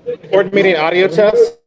Board meeting audio test.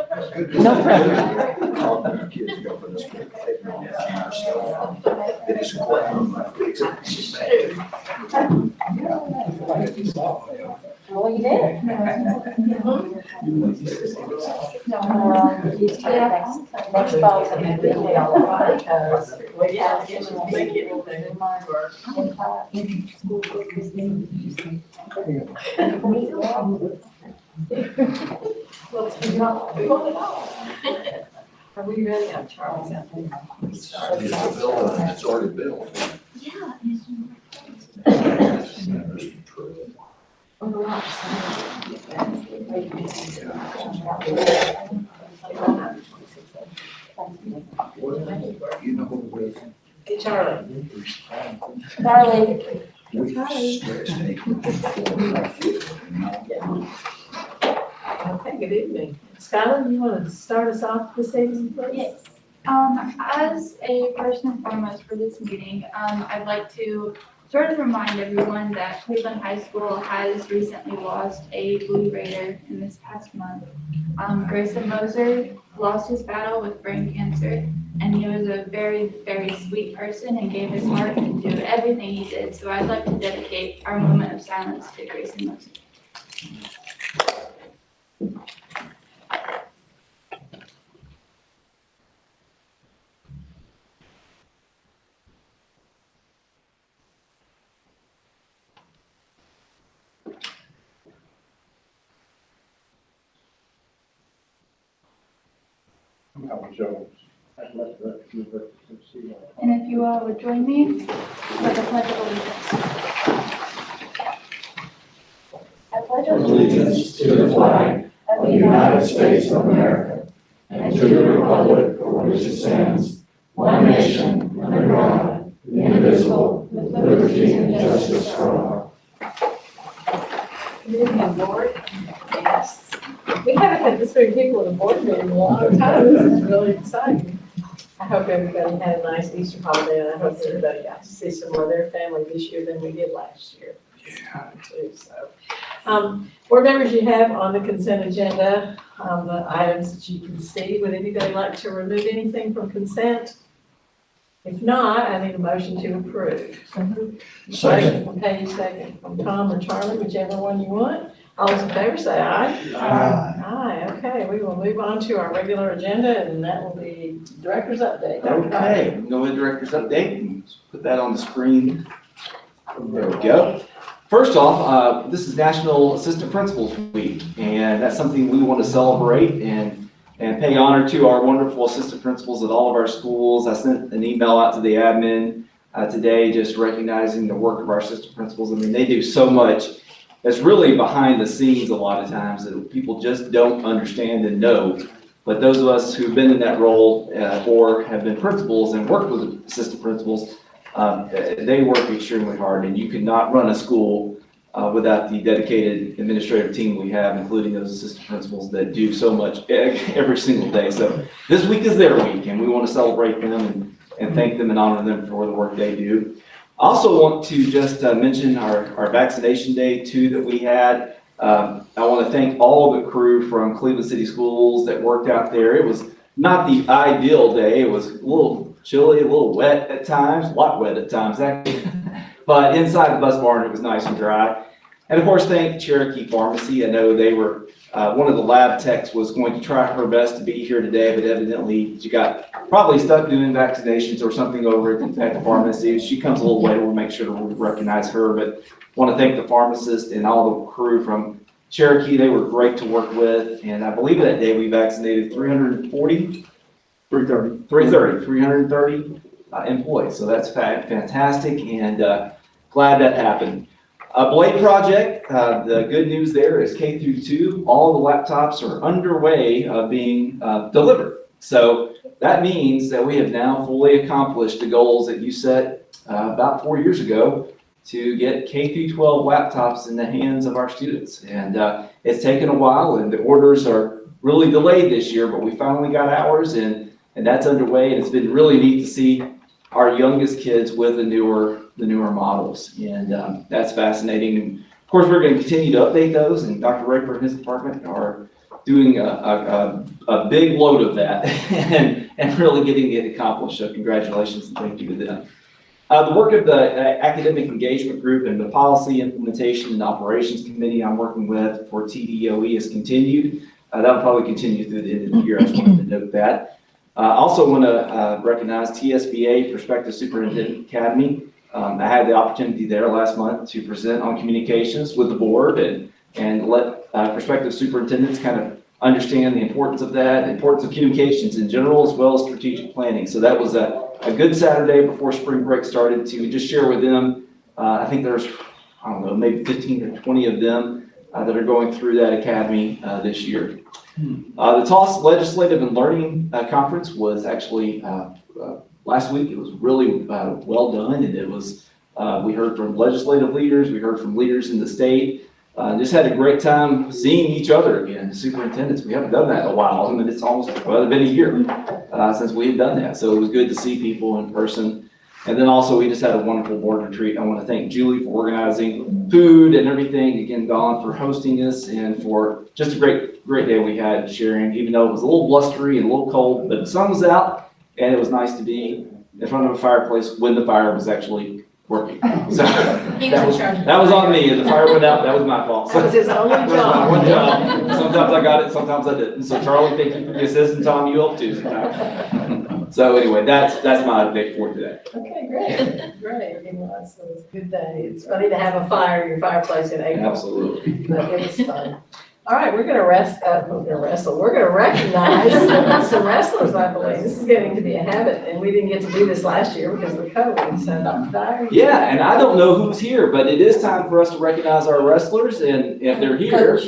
No pressure. Kids go for this. It is quite Well, you did. Next fall's gonna be really all right, because we have to make it Are we ready? I'm Charles. It's already built. Yeah. You know what we're. Hey, Charlie. Charlie. Okay, good evening. Skylar, you want to start us off this evening, please? Yes. As a first and foremost for this meeting, I'd like to sort of remind everyone that Cleveland High School has recently lost a Blue Raider in this past month. Grayson Moser lost his battle with brain cancer, and he was a very, very sweet person and gave his heart into everything he did. So I'd like to dedicate our moment of silence to Grayson Moser. And if you all would join me for the Pledge of Allegiance. I pledge allegiance to the flag of the United States of America and to the republic for which it stands, one nation, under God, indivisible, with liberty and justice for all. Good evening, board. Yes. We haven't had this many people at a board meeting in a long time. This is really exciting. I hope everybody had a nice Easter holiday, and I hope everybody got to see some more of their family this year than we did last year. Yeah. Too, so. Board members, you have on the consent agenda the items that you can see. Would anybody like to remove anything from consent? If not, I need a motion to approve. Motion from Paige, second from Tom or Charlie, whichever one you want. All those in favor say aye. Aye. Aye, okay, we will move on to our regular agenda, and that will be director's update. Okay, we can go into director's update and put that on the screen. There we go. First off, this is National Assistant Principals Week, and that's something we want to celebrate and pay honor to our wonderful assistant principals at all of our schools. I sent an email out to the admin today just recognizing the work of our assistant principals. I mean, they do so much that's really behind the scenes a lot of times that people just don't understand and know. But those of us who've been in that role or have been principals and worked with assistant principals, they work extremely hard, and you cannot run a school without the dedicated administrative team we have, including those assistant principals that do so much every single day. So this week is their week, and we want to celebrate them and thank them and honor them for the work they do. I also want to just mention our vaccination day too that we had. I want to thank all of the crew from Cleveland City Schools that worked out there. It was not the ideal day. It was a little chilly, a little wet at times, a lot wet at times actually. But inside the bus barn, it was nice and dry. And of course, thank Cherokee Pharmacy. I know they were, one of the lab techs was going to try her best to be here today, but evidently she got probably stuck doing vaccinations or something over at the pharmacy. She comes a little later, we'll make sure to recognize her. But want to thank the pharmacist and all the crew from Cherokee. They were great to work with. And I believe that day we vaccinated 330 employees. So that's fantastic, and glad that happened. Blade project, the good news there is K through 2, all the laptops are underway of being delivered. So that means that we have now fully accomplished the goals that you set about 4 years ago to get K through 12 laptops in the hands of our students. And it's taken a while, and the orders are really delayed this year, but we finally got ours, and that's underway. And it's been really neat to see our youngest kids with the newer models, and that's fascinating. And of course, we're going to continue to update those, and Dr. Raper and his department are doing a big load of that and really getting it accomplished. So congratulations and thank you to them. The work of the Academic Engagement Group and the Policy Implementation and Operations Committee I'm working with for TDOE has continued. That'll probably continue through the end of the year. I just wanted to note that. I also want to recognize TSBA, Prospective Superintendent Academy. I had the opportunity there last month to present on communications with the board and let prospective superintendents kind of understand the importance of that, the importance of communications in general, as well as strategic planning. So that was a good Saturday before spring break started to just share with them. I think there's, I don't know, maybe 15 or 20 of them that are going through that academy this year. The TOS Legislative and Learning Conference was actually last week. It was really well done, and it was, we heard from legislative leaders, we heard from leaders in the state. Just had a great time seeing each other again, superintendents. We haven't done that in a while. I mean, it's almost, well, it's been a year since we had done that. So it was good to see people in person. And then also we just had a wonderful board retreat. I want to thank Julie for organizing food and everything. Again, Dawn for hosting us and for just a great day we had sharing, even though it was a little blustery and a little cold, but the sun was out and it was nice to be in front of a fireplace when the fire was actually working. So that was on me. The fire went out. That was my fault. That was his only That was my one job. job. Sometimes I got it, sometimes I didn't. So Charlie, thank you for the assist, Tom, you helped too sometimes. So anyway, that's my big for today. Okay, great, great. It was a good day. It's funny to have a fire in your fireplace in April. Absolutely. But it was fun. All right, we're gonna we're gonna recognize some wrestlers, I believe. This is getting to be a habit, and we didn't get to do this last year because of COVID, so Dr. Dyer. Yeah, and I don't know who's here, but it is time for us to recognize our wrestlers, and if they're here.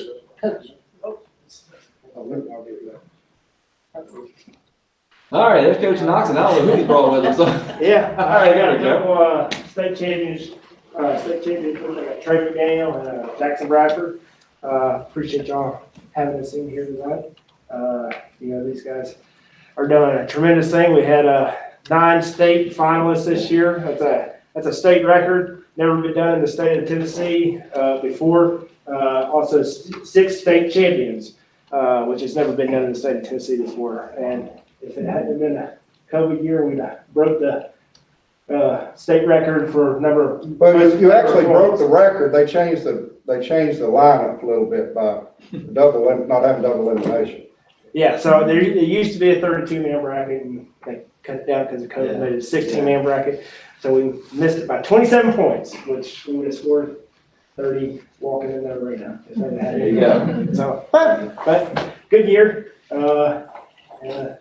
All right, there's Coach Knox, and I don't know who he brought with him, so. Yeah. All right, there we go. State champions, Trey McDaniel and Jackson Bradford. Appreciate y'all having us in here tonight. These guys are doing a tremendous thing. We had 9 state finalists this year. That's a state record, never been done in the state of Tennessee before. Also 6 state champions, which has never been done in the state of Tennessee before. And if it hadn't been a COVID year, we'd have broke the state record for number. Well, you actually broke the record. They changed the lineup a little bit by not having double elimination. Yeah, so there used to be a 32-man bracket, and they cut it down because of COVID, made it a 16-man bracket. So we missed it by 27 points, which we would have scored 30 walking in the arena. If they had There you go. So, but good year. And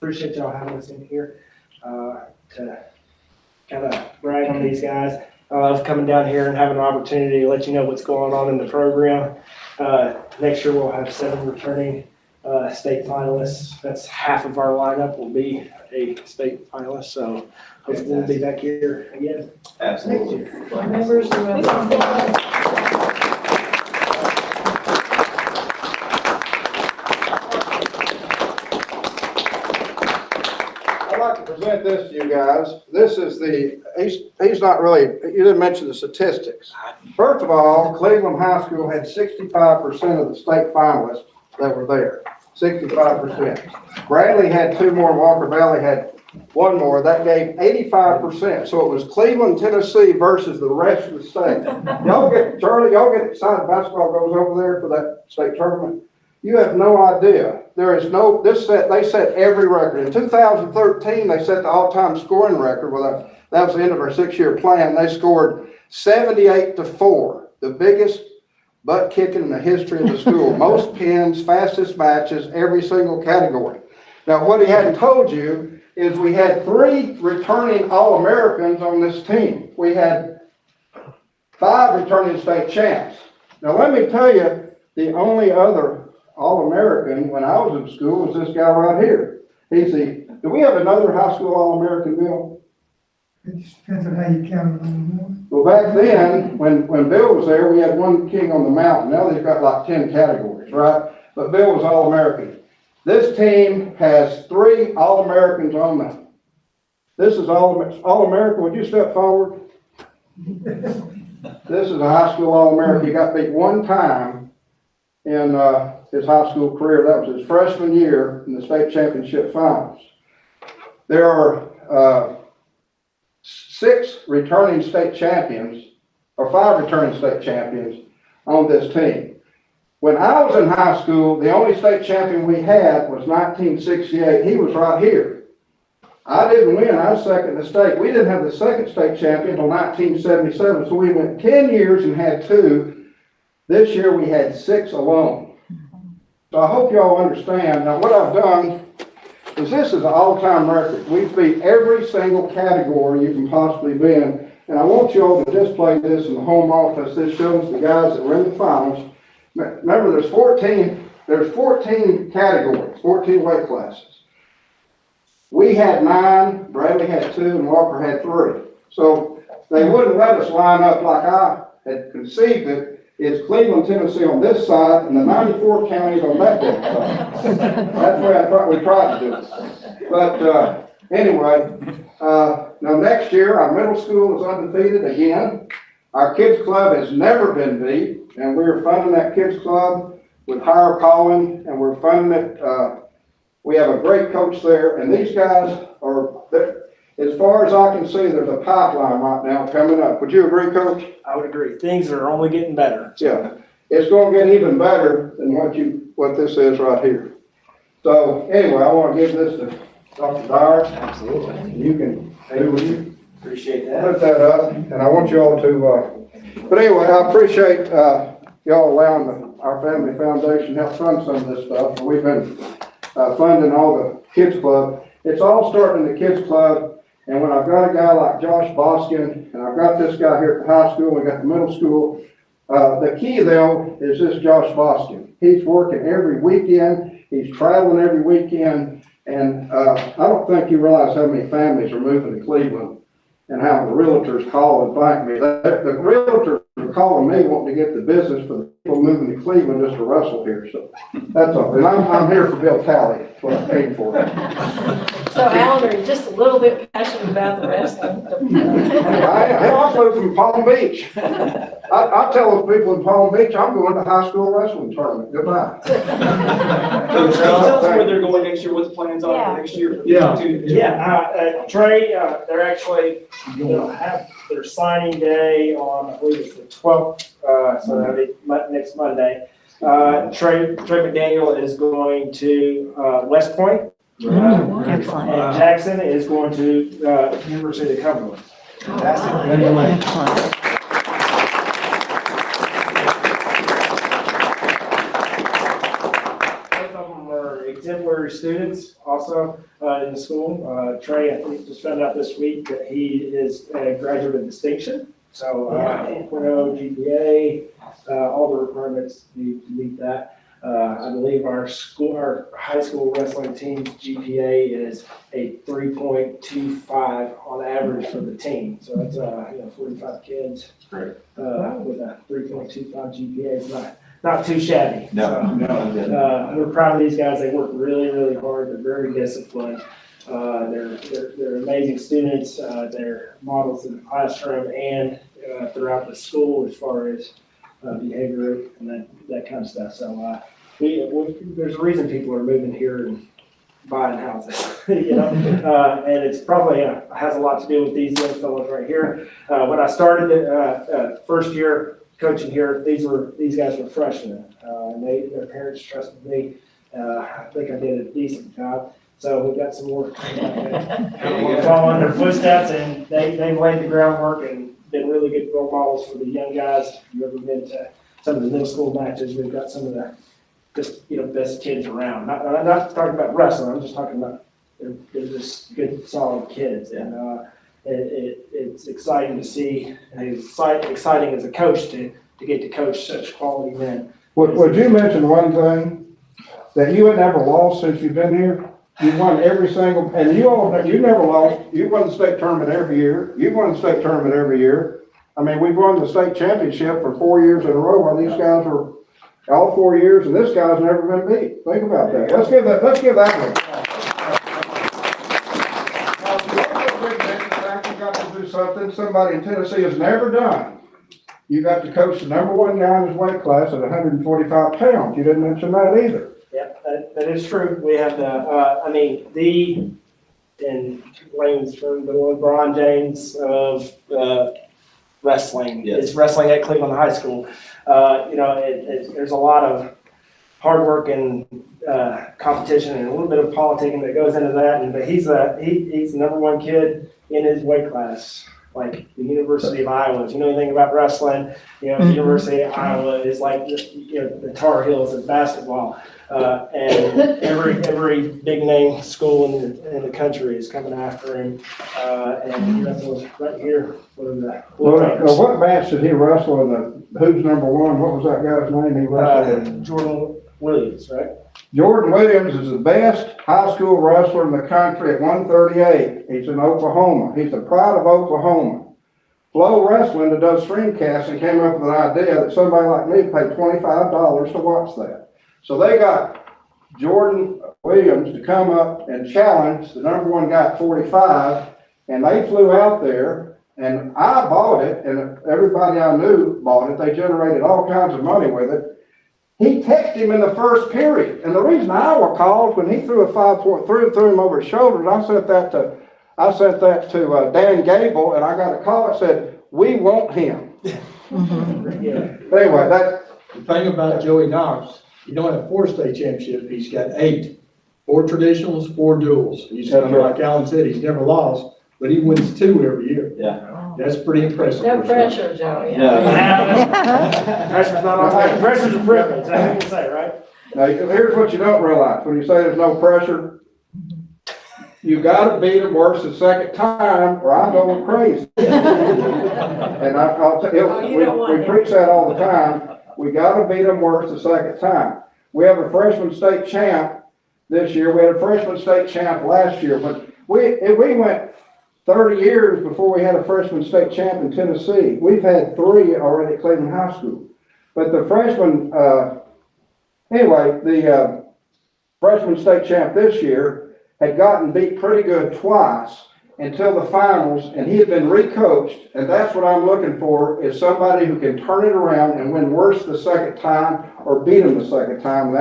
appreciate y'all having us in here to kind of brag on these guys. I love coming down here and having an opportunity to let you know what's going on in the program. Next year we'll have 7 returning state finalists. That's half of our lineup will be a state finalist. So hopefully we'll be back here again. Absolutely. Members I'd like to present this to you guys. This is he's not really, you didn't mention the statistics. First of all, Cleveland High School had 65% of the state finalists that were there, 65%. Bradley had 2 more, and Walker Valley had 1 more. That gave 85%. So it was Cleveland, Tennessee versus the rest of the state. Charlie, y'all get excited basketball goes over there for that state tournament? You have no idea. There is no, they set every record. In 2013, they set the all-time scoring record. Well, that was the end of our 6-year plan. They scored 78-4, the biggest butt kicking in the history of the school. Most pins, fastest matches, every single category. Now, what he hadn't told you is we had 3 returning All-Americans on this team. We had 5 returning state champs. Now, let me tell you, the only other All-American when I was in school was this guy right here. Do we have another high school All-American, Bill? It just depends on how you count them. Well, back then, when Bill was there, we had 1 king on the mountain. Now they've got like 10 categories, right? But Bill was All-American. This team has 3 All-Americans on them. This is All-American. Would you step forward? This is a high school All-American. You got beat 1 time in his high school career. That was his freshman year in the state championship finals. There are 6 returning state champions, or 5 returning state champions on this team. When I was in high school, the only state champion we had was 1968. He was right here. I didn't win. I was second in the state. We didn't have the second state champion until 1977, so we went 10 years and had 2. This year we had 6 alone. So I hope y'all understand. Now what I've done is this is an all-time record. We beat every single category you can possibly be in. And I want you all to display this in the home office. This shows the guys that were in the finals. Remember, there's 14 categories, 14 weight classes. We had 9, Bradley had 2, and Walker had 3. So they wouldn't let us line up like I had conceived it. It's Cleveland, Tennessee on this side, and the 94 counties on that side. That's the way I thought we tried to do it. But anyway, now next year, our middle school is undefeated again. Our kids club has never been beat, and we're funding that kids club with higher calling, and we're funding it. We have a great coach there, and these guys are, as far as I can see, there's a pipeline right now coming up. Would you agree, Coach? I would agree. Things are only getting better. Yeah, it's going to get even better than what this is right here. So anyway, I want to give this to Dr. Dyer. Absolutely. You can do what you Appreciate that. put that up, and I want you all to. But anyway, I appreciate y'all allowing our family foundation to help fund some of this stuff. We've been funding all the kids club. It's all starting in the kids club. And when I've got a guy like Josh Boskin, and I've got this guy here at the high school, we got the middle school, the key though is this Josh Boskin. He's working every weekend, he's traveling every weekend, and I don't think you realize how many families are moving to Cleveland and how the realtors call and thank me. The realtors are calling me wanting to get the business for the people moving to Cleveland just to wrestle here, so that's all. And I'm here for Bill Talley, that's what I paid for. So Alan, are you just a little bit passionate about the wrestling? I flew from Palm Beach. I tell the people in Palm Beach, I'm going to high school wrestling tournament. Goodbye. Coach, can you tell us where they're going next year, what the plans are for next year? Trey, they're actually going to have their signing day on, I believe it's the 12th, so that'll be next Monday. Trey McDaniel is going to West Point. And Jackson is going to University of Cumberland. Fantastic. Both of them are exemplary students also in the school. Trey, I think, just found out this week that he is a graduate of distinction. So 8.0 GPA, all the requirements need to meet that. I believe our high school wrestling team's GPA is a 3.25 on average for the team. So that's 45 kids. Great. With a 3.25 GPA. It's not too shabby. No. We're proud of these guys. They work really, really hard. They're very disciplined. They're amazing students. They're models in the classroom and throughout the school as far as behavior and that kind of stuff. So there's a reason people are moving here and buying houses, and it's probably has a lot to do with these young fellows right here. When I started first year coaching here, these guys were freshmen, and their parents trusted me. I think I did a decent job. So we've got some more following their footsteps, and they've laid the groundwork and been really good role models for the young guys. If you've ever been to some of the middle school matches, we've got some of the best kids around. I'm not talking about wrestling. I'm just talking about they're just good, solid kids, and it's exciting to see. And it's exciting as a coach to get to coach such quality men. Would you mention one thing that you had never lost since you've been here? You won every single, and you never lost. You won the state tournament every year. You won the state tournament every year. I mean, we've won the state championship for 4 years in a row, while these guys were all 4 years, and this guy's never been beat. Think about that. Let's give that one. Now, got to do something somebody in Tennessee has never done. You got to coach the number one guy in his weight class at 145 pounds. You didn't mention that either. Yeah, that is true. We have and Lane's from the LeBron James of wrestling. Yes. It's wrestling at Cleveland High School. There's a lot of hard work and competition and a little bit of politicking that goes into that. But he's the number one kid in his weight class. Like the University of Iowa. If you know anything about wrestling, the University of Iowa is like the Tar Heels of basketball. And every big name school in the country is coming after him. And he wrestles right here for the What match did he wrestle in who's number one? What was that guy's name he wrestled in? Jordan Williams, right? Jordan Williams is the best high school wrestler in the country at 138. He's in Oklahoma. He's the pride of Oklahoma. Flow Wrestling that does screencasting came up with an idea that somebody like me paid $25 to watch that. So they got Jordan Williams to come up and challenge the number one guy at 45, and they flew out there, and I bought it, and everybody I knew bought it. They generated all kinds of money with it. He texted him in the first period, and the reason Iowa called when he threw a 5-point threw him over his shoulders. I sent that to Dan Gable, and I got a call that said, "We want him." Anyway, The thing about Joey Knox, you don't have 4 state championships, he's got 8. 4 traditionals, 4 duels. He's kind of like Alan said, he's never lost, but he wins 2 every year. Yeah. That's pretty impressive. No pressure, Joey. Pressure's not on me. Pressure's a privilege. I can say, right? Now, here's what you don't realize. When you say there's no pressure, you gotta beat them worse the second time, or I'm going crazy. And I'll tell you, we preach that all the time. We gotta beat them worse the second time. We have a freshman state champ this year. We had a freshman state champ last year, but we went 30 years before we had a freshman state champ in Tennessee. We've had 3 already at Cleveland High School. But the freshman, the freshman state champ this year had gotten beat pretty good twice until the finals, and he had been recoached, and that's what I'm looking for, is somebody who can turn it around and win worse the second time or beat them the second time. And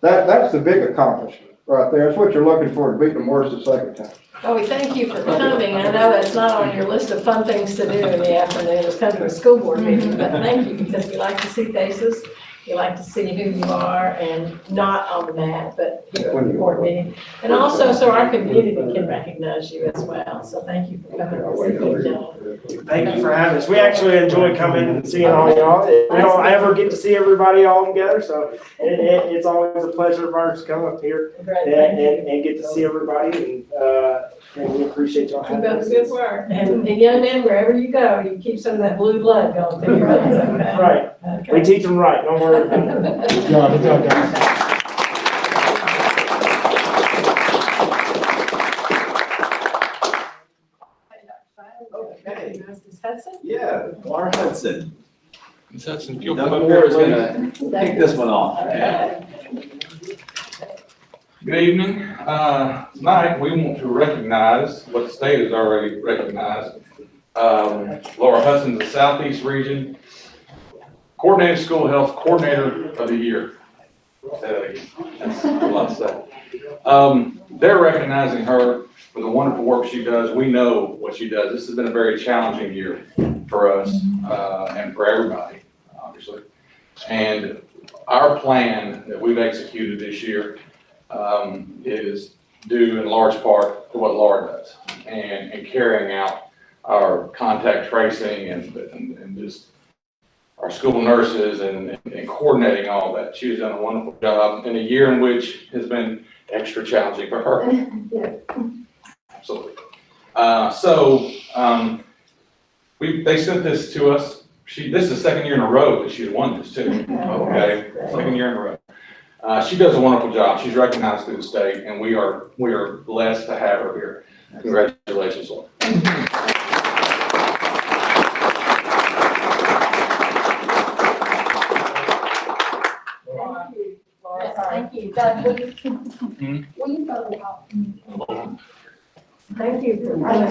that's the big accomplishment right there. That's what you're looking for, to beat them worse the second time. Oh, we thank you for coming. I know it's not on your list of fun things to do in the afternoon, is come to a school board meeting, but thank you, because we like to see faces. We like to see who you are, and not on the mat, but here at the board meeting. And also, so our community can recognize you as well. So thank you for coming to see you, gentlemen. Thank you for having us. We actually enjoy coming and seeing all y'all. We don't ever get to see everybody all together, so it's always a pleasure of ours to come up here and get to see everybody, and we appreciate y'all Keep having up us. the good work. And young men, wherever you go, you keep some of that blue blood going through your veins, okay? Right. Okay. We teach them right, don't worry about it. Good job, guys. Okay. Mrs. Hudson? Yeah, Laura Hudson. Ms. Hudson, if Doug you'll come up Moore here, is gonna kick this one off. Okay. Good evening. Tonight, we want to recognize what the state has already recognized. Laura Hudson's the Southeast Region Coordinated School Health Coordinator of the Year. Say that again. That's a lot to say. They're recognizing her for the wonderful work she does. We know what she does. This has been a very challenging year for us and for everybody, obviously. And our plan that we've executed this year is due in large part to what Laura does and carrying out our contact tracing and just our school nurses and coordinating all that. She's done a wonderful job in a year in which has been extra challenging for her. Yeah. Absolutely. They sent this to us. This is the second year in a row that she's won this too. Okay, second year in a row. She does a wonderful job. She's recognized through the state, and we are blessed to have her here. Congratulations, Laura. Thank you. Doug, will you go to help? Thank you for Thank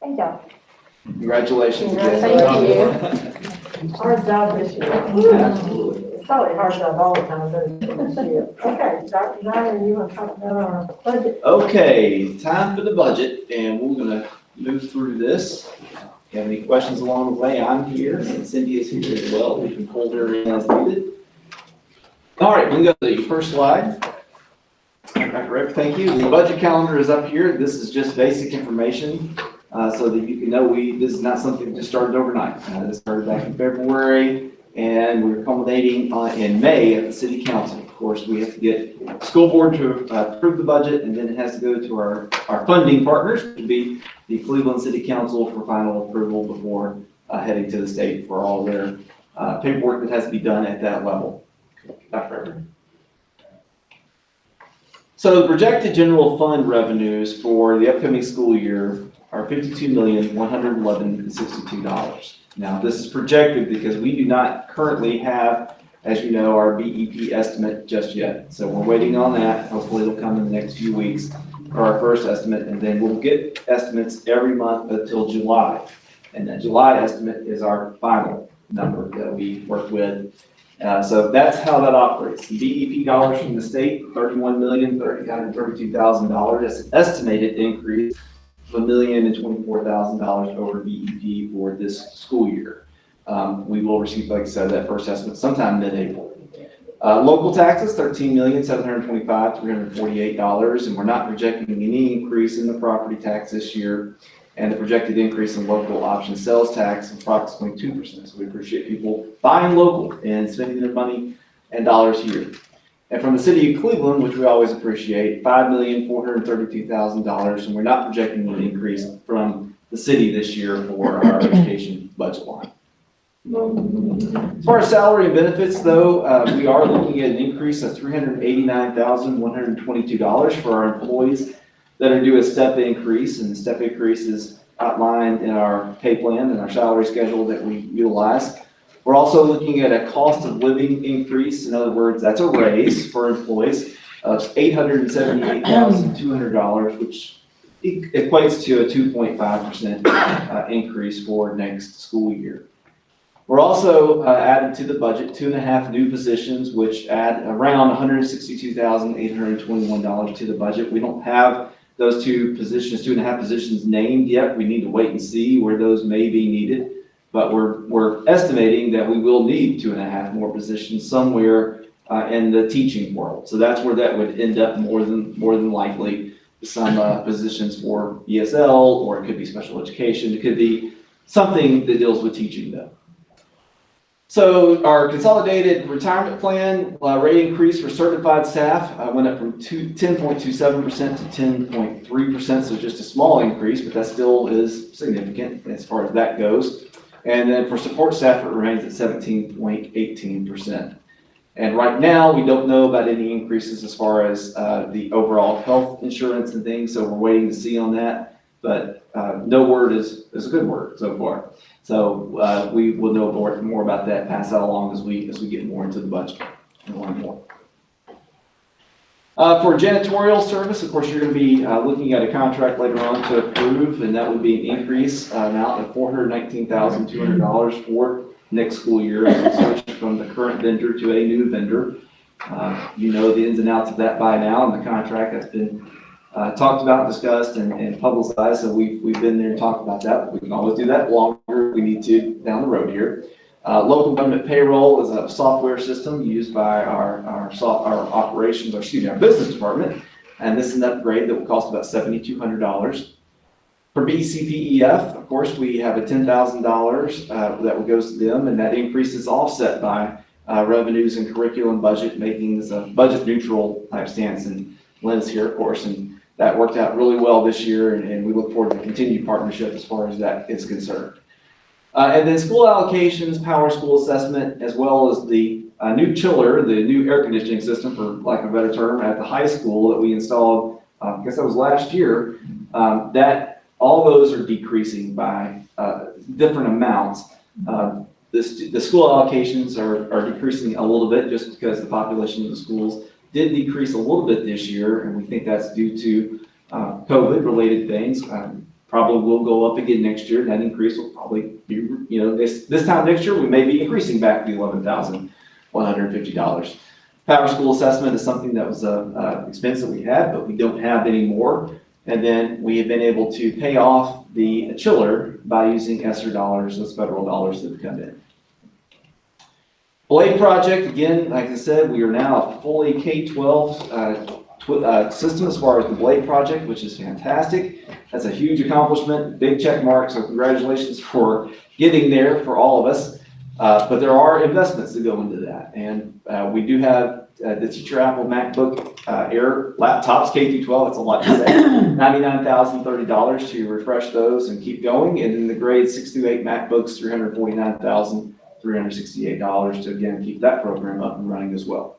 coming. Thank y'all. Congratulations again. Thank you. Hard job this year. Absolutely. It's probably a hard job all the time, but it's this year. Okay, Dr. Nyman, you want to talk about our budget? Okay, time for the budget, and we're gonna move through this. If you have any questions along the way, I'm here, and Cindy is here as well. We can pull her in as needed. All right, we can go to the first slide. Dr. Rick, thank you. The budget calendar is up here. This is just basic information, so that you can know this is not something that just started overnight. This started back in February, and we're culminating in May at the city council. Of course, we have to get school board to approve the budget, and then it has to go to our funding partners, which would be the Cleveland City Council for final approval before heading to the state for all their paperwork that has to be done at that level. Dr. Rick. So the projected general fund revenues for the upcoming school year are $52,111,062. Now, this is projected because we do not currently have, as you know, our BEP estimate just yet. So we're waiting on that. Hopefully it'll come in the next few weeks for our first estimate, and then we'll get estimates every month until July. And that July estimate is our final number that we work with. So that's how that operates. The BEP dollars from the state, $31,332,000. That's an estimated increase of $1,024,000 over BEP for this school year. We will receive, like I said, that first estimate sometime mid-April. Local taxes, $13,725,348, and we're not projecting any increase in the property tax this year. And the projected increase in local option sales tax is approximately 2%. So we appreciate people buying local and spending their money and dollars here. And from the city of Cleveland, which we always appreciate, $5,432,000, and we're not projecting an increase from the city this year for our education budget line. As far as salary and benefits, though, we are looking at an increase of $389,122 for our employees that are due a step increase, and the step increase is outlined in our pay plan and our salary schedule that we utilize. We're also looking at a cost of living increase. In other words, that's a raise for employees of $878,200, which equates to a 2.5% increase for next school year. We're also adding to the budget 2.5 new positions, which add around $162,821 to the budget. We don't have those 2.5 positions named yet. We need to wait and see where those may be needed, but we're estimating that we will need 2.5 more positions somewhere in the teaching world. So that's where that would end up more than likely. Some positions for ESL, or it could be special education. It could be something that deals with teaching though. So our consolidated retirement plan rate increase for certified staff went up from 10.27% to 10.3%, so just a small increase, but that still is significant as far as that goes. And then for support staff, it remains at 17.18%. And right now, we don't know about any increases as far as the overall health insurance and things, so we're waiting to see on that. But no word is a good word so far. So we will know more about that, pass that along as we get more into the budget and learn more. For janitorial service, of course, you're going to be looking at a contract later on to approve, and that would be an increase amount of $419,200 for next school year as we switch from the current vendor to a new vendor. You know the ins and outs of that by now, and the contract has been talked about, discussed, and publicized, so we've been there and talked about that. We can always do that longer if we need to down the road here. Local government payroll is a software system used by our business department, and this is an upgrade that will cost about $7,200. For BCPEF, of course, we have a $10,000 that goes to them, and that increase is offset by revenues and curriculum budget, making this a budget neutral type stance. And Lynn's here, of course, and that worked out really well this year, and we look forward to continued partnership as far as that is concerned. And then school allocations, power school assessment, as well as the new chiller, the new air conditioning system, for lack of a better term, at the high school that we installed, I guess that was last year, that all those are decreasing by different amounts. The school allocations are decreasing a little bit just because the population of the schools did decrease a little bit this year, and we think that's due to COVID-related things. probably will go up again next year. That increase will probably be, this time next year, we may be increasing back to the $11,150. Power school assessment is something that was a expense that we had, but we don't have anymore. And then we have been able to pay off the chiller by using ESSER dollars, those federal dollars that have come in. Blade project, again, like I said, we are now a fully K-12 system as far as the Blade project, which is fantastic. That's a huge accomplishment, big check mark, so congratulations for getting there for all of us. But there are investments that go into that. And we do have the Teacher Apple MacBook Air laptops, K-12, it's a lot to say, $99,030 to refresh those and keep going. And then the grades 6 through 8 MacBooks, $349,368 to again keep that program up and running as well.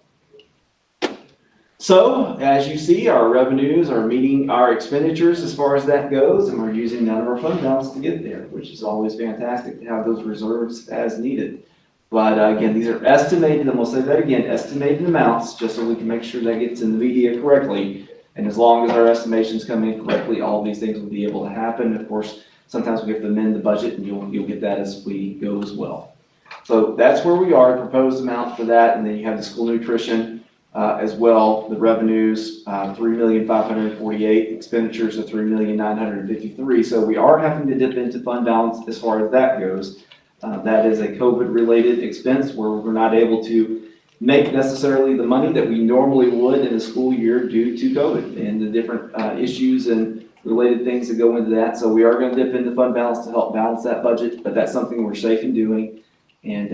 So, as you see, our revenues are meeting our expenditures as far as that goes, and we're using none of our fund balance to get there, which is always fantastic to have those reserves as needed. But again, these are estimated, and we'll say that again, estimated amounts, just so we can make sure that gets in the media correctly. And as long as our estimations come in correctly, all these things will be able to happen. Of course, sometimes we have to amend the budget, and you'll get that as we go as well. So that's where we are, proposed amount for that, and then you have the school nutrition as well. The revenues, $3,548,000, expenditures of $3,953,000. So we are having to dip into fund balance as far as that goes. That is a COVID-related expense where we're not able to make necessarily the money that we normally would in a school year due to COVID and the different issues and related things that go into that. So we are going to dip into fund balance to help balance that budget, but that's something we're safe in doing. And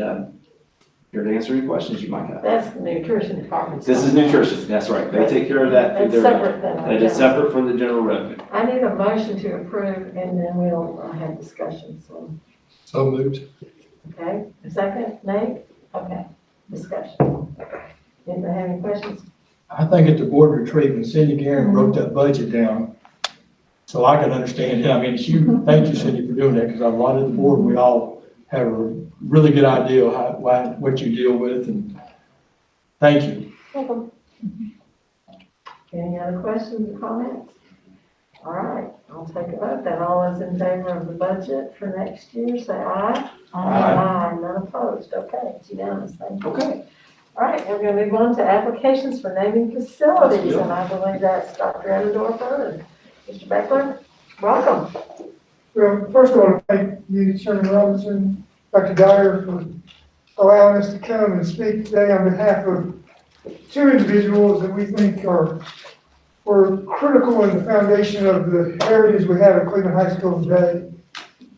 here to answer any questions you might have. That's the nutrition department. This is nutrition, that's right. They take care of that. It's separate than. It is separate from the general revenue. I need a motion to approve, and then we'll have discussion, so. So moved. Okay, a second, Nate? Okay, discussion. Anybody have any questions? I think at the board retreat, when Cindy Guerin broke that budget down, so I could understand it. I mean, thank you, Cindy, for doing that, because a lot of the board, we all have a really good idea of what you deal with, and thank you. Welcome. Any other questions or comments? All right, I'll take a vote then. All those in favor of the budget for next year, say aye. Aye. None opposed. Okay, it's unanimous. Thank you. Okay. All right, we're going to move on to applications for naming facilities, and I believe that's Dr. Edendorfer and Mr. Beckler. Welcome. Well, first I want to thank you, Chairman Robinson, Dr. Dyer, for allowing us to come and speak today on behalf of two individuals that we think were critical in the foundation of the heritage we have at Cleveland High School today.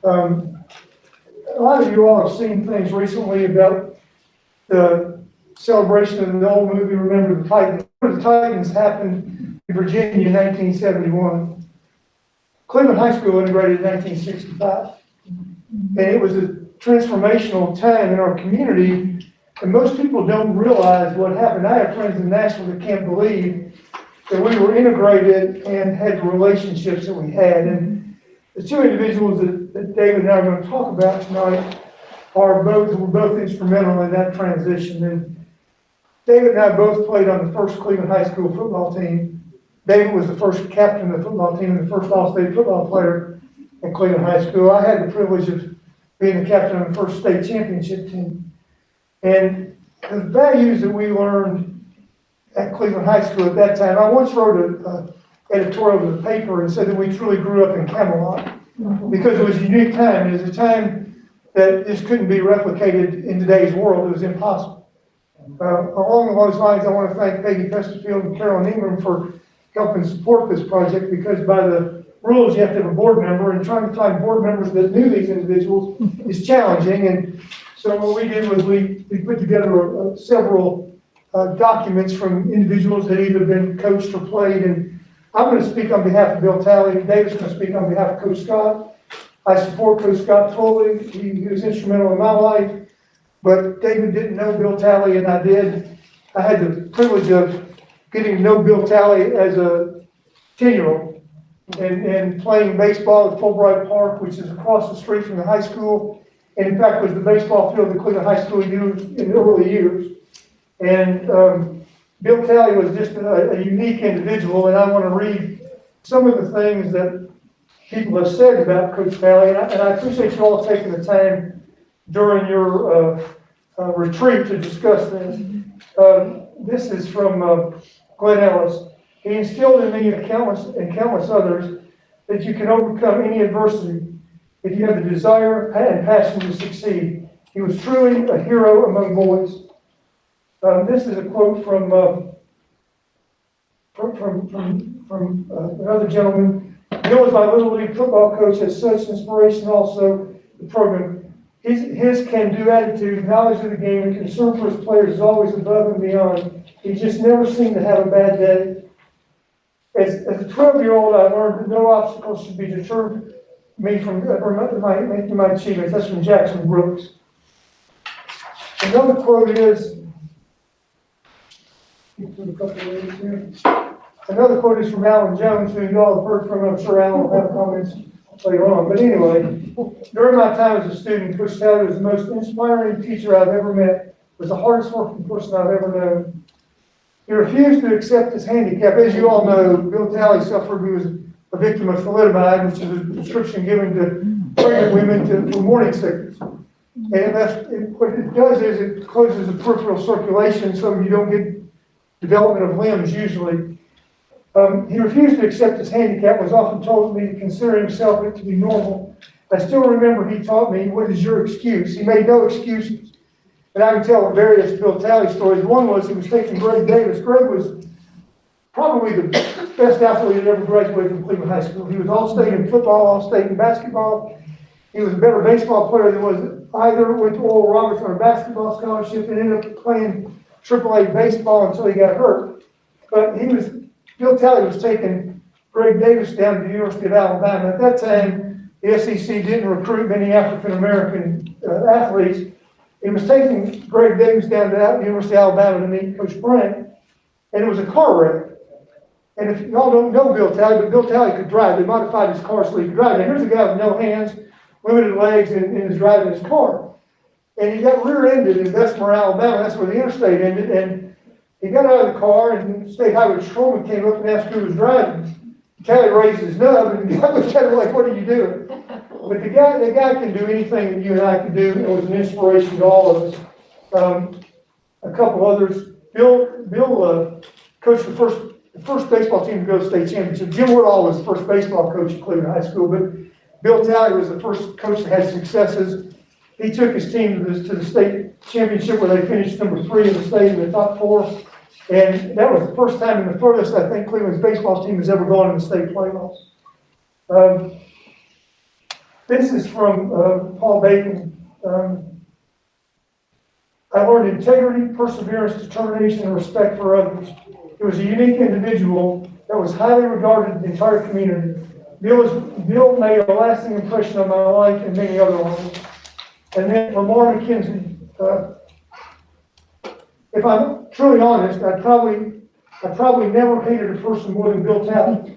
A lot of you all have seen things recently about the celebration of the old movie, Remember the Titans. Remember the Titans happened in Virginia in 1971. Cleveland High School integrated in 1965. And it was a transformational time in our community, and most people don't realize what happened. I have friends in Nashville that can't believe that we were integrated and had the relationships that we had. And the two individuals that David and I are going to talk about tonight were both instrumental in that transition. And David and I both played on the first Cleveland High School football team. David was the first captain of the football team and the first all-state football player at Cleveland High School. I had the privilege of being the captain of the first state championship team. And the values that we learned at Cleveland High School at that time, I once wrote an editorial to the paper and said that we truly grew up in Camelot because it was a unique time. It was a time that just couldn't be replicated in today's world. It was impossible. Along those lines, I want to thank Peggy Festerfield and Carolyn Ingram for helping support this project, because by the rules, you have to have a board member, and trying to find board members that knew these individuals is challenging. And so what we did was we put together several documents from individuals that either been coached or played. And I'm going to speak on behalf of Bill Talley. David's going to speak on behalf of Coach Scott. I support Coach Scott fully. He was instrumental in my life. But David didn't know Bill Talley, and I did. I had the privilege of getting to know Bill Talley as a 10-year-old and playing baseball at Fulbright Park, which is across the street from the high school. And in fact, was the baseball field that Cleveland High School used in the early years. And Bill Talley was just a unique individual, and I want to read some of the things that people have said about Coach Valley, and I appreciate you all taking the time during your retreat to discuss this. This is from Glenn Ellis. He instilled in me and countless others that you can overcome any adversity if you have the desire and passion to succeed. He was truly a hero among boys. This is a quote from another gentleman. Bill was my little league football coach, has such inspiration also the program. His can-do attitude, knowledge of the game, and concern for his players is always above and beyond. He just never seemed to have a bad day. As a 12-year-old, I learned that no obstacles should be deterred me from making my achievements. That's from Jackson Brooks. Another quote is, another quote is from Alan Jones, who you all have heard from. I'm sure Alan will have comments later on. But anyway, during my time as a student, Coach Talley was the most inspiring teacher I've ever met, was the hardest working person I've ever known. He refused to accept his handicap. As you all know, Bill Talley suffered, he was a victim of thalidomide, which is a prescription given to pregnant women for morning sickness. And what it does is it closes the peripheral circulation so you don't get development of limbs usually. He refused to accept his handicap, was often told me to consider himself to be normal. I still remember he taught me, what is your excuse? He made no excuses. And I can tell various Bill Talley stories. One was he was taking Greg Davis. Greg was probably the best athlete that ever graduated from Cleveland High School. He was all-state in football, all-state in basketball. He was a better baseball player than was either. Went to Oral Roberts on a basketball scholarship and ended up playing AAA baseball until he got hurt. But Bill Talley was taking Greg Davis down to the University of Alabama. At that time, the SEC didn't recruit many African-American athletes. He was taking Greg Davis down to the University of Alabama to meet Coach Bryant, and it was a car wreck. And if y'all don't know Bill Talley, but Bill Talley could drive. They modified his car so he could drive. Now here's a guy with no hands, limited legs, and is driving his car. And he got rear-ended in Bessemer, Alabama. That's where the interstate ended. And he got out of the car, and the state highway patrolman came up and asked who was driving. Talley raised his nub, and the guy looked at him like, "What are you doing?" But the guy can do anything that you and I can do. It was an inspiration to all of us. A couple others. Bill coached the first baseball team to go to the state championship. Jim Woodall was the first baseball coach at Cleveland High School, but Bill Talley was the first coach that had successes. He took his team to the state championship where they finished number 3 in the state in the top 4. And that was the first time and the furthest I think Cleveland's baseball team has ever gone in the state playoffs. This is from Paul Bacon. I learned integrity, perseverance, determination, and respect for others. He was a unique individual that was highly regarded in the entire community. Bill made a lasting impression on my life and many other ones. And then for Mark McKenzie, if I'm truly honest, I probably never hated a person more than Bill Talley.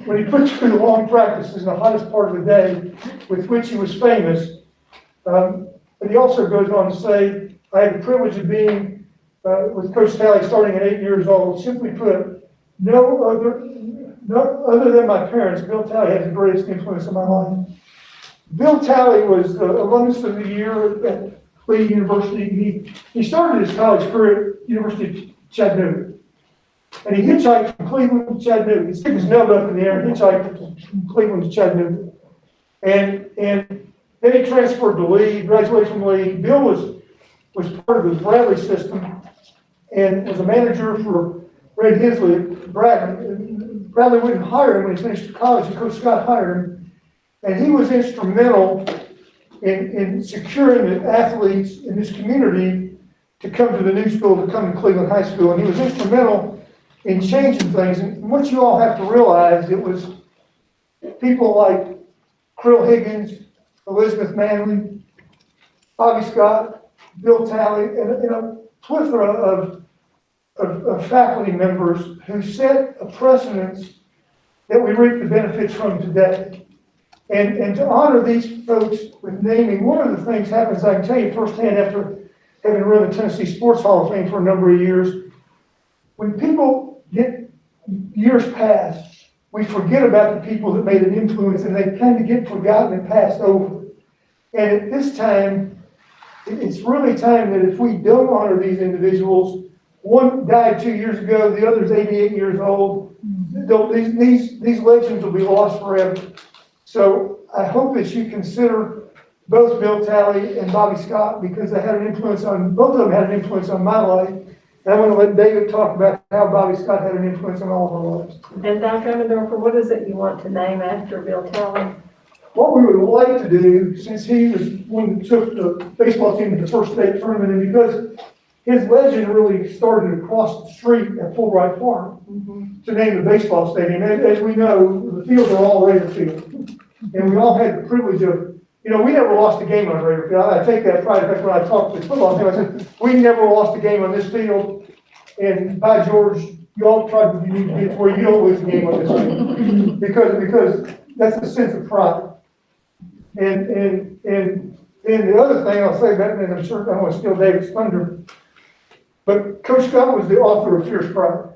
When he put through the long practices in the hottest part of the day, with which he was famous. But he also goes on to say, I had the privilege of being with Coach Talley starting at 8 years old. Simply put, no other than my parents, Bill Talley had the greatest influence on my life. Bill Talley was alumnus of the year at Lee University. He started his college career at University of Chattanooga. And he hitchhiked from Cleveland to Chattanooga. He stuck his nub up in the air and hitchhiked from Cleveland to Chattanooga. And then he transferred to Lee, graduated from Lee. Bill was part of the Bradley system and was a manager for Red Hensley at Bradley. Bradley wouldn't hire him when he finished college, and Coach Scott hired him. And he was instrumental in securing the athletes in this community to come to the new school, to come to Cleveland High School. And he was instrumental in changing things. And what you all have to realize, it was people like Krill Higgins, Elizabeth Manley, Bobby Scott, Bill Talley, and a plethora of faculty members who set a precedence that we reap the benefits from today. And to honor these folks with naming, one of the things happens, I can tell you firsthand after having run the Tennessee Sports Hall of Fame for a number of years, when people get years past we forget about the people that made an influence, and they kind of get forgotten and passed over. And at this time, it's really time that if we don't honor these individuals, one died 2 years ago, the other's 88 years old, these legends will be lost forever. So I hope that you consider both Bill Talley and Bobby Scott, because they had an influence on, both of them had an influence on my life. And I want to let David talk about how Bobby Scott had an influence on all of our lives. And Dr. Emmendorfer, what is it you want to name after Bill Talley? What we would like to do, since he was one that took the baseball team to the first state tournament, and because his legend really started across the street at Fulbright Farm, to name the baseball stadium. As we know, the fields are all Raider fields. And we all had the privilege of, we never lost a game on Raider field. I take that pride. In fact, when I talked to the football team, I said, we never lost a game on this field. And by George, you all tried to need to get to where you don't lose a game on this field. Because that's the sense of pride. And the other thing I'll say about, and I'm sure I don't want to steal David's thunder, but Coach Scott was the author of Fierce Pride.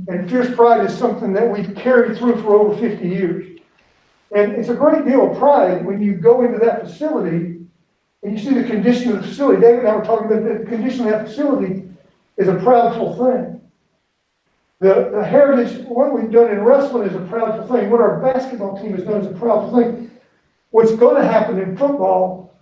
And Fierce Pride is something that we've carried through for over 50 years. And it's a great deal of pride when you go into that facility and you see the condition of the facility. David and I were talking about the condition of that facility is a proudful thing. The heritage, what we've done in wrestling is a proudful thing. What our basketball team has done is a proudful thing. What's going to happen in football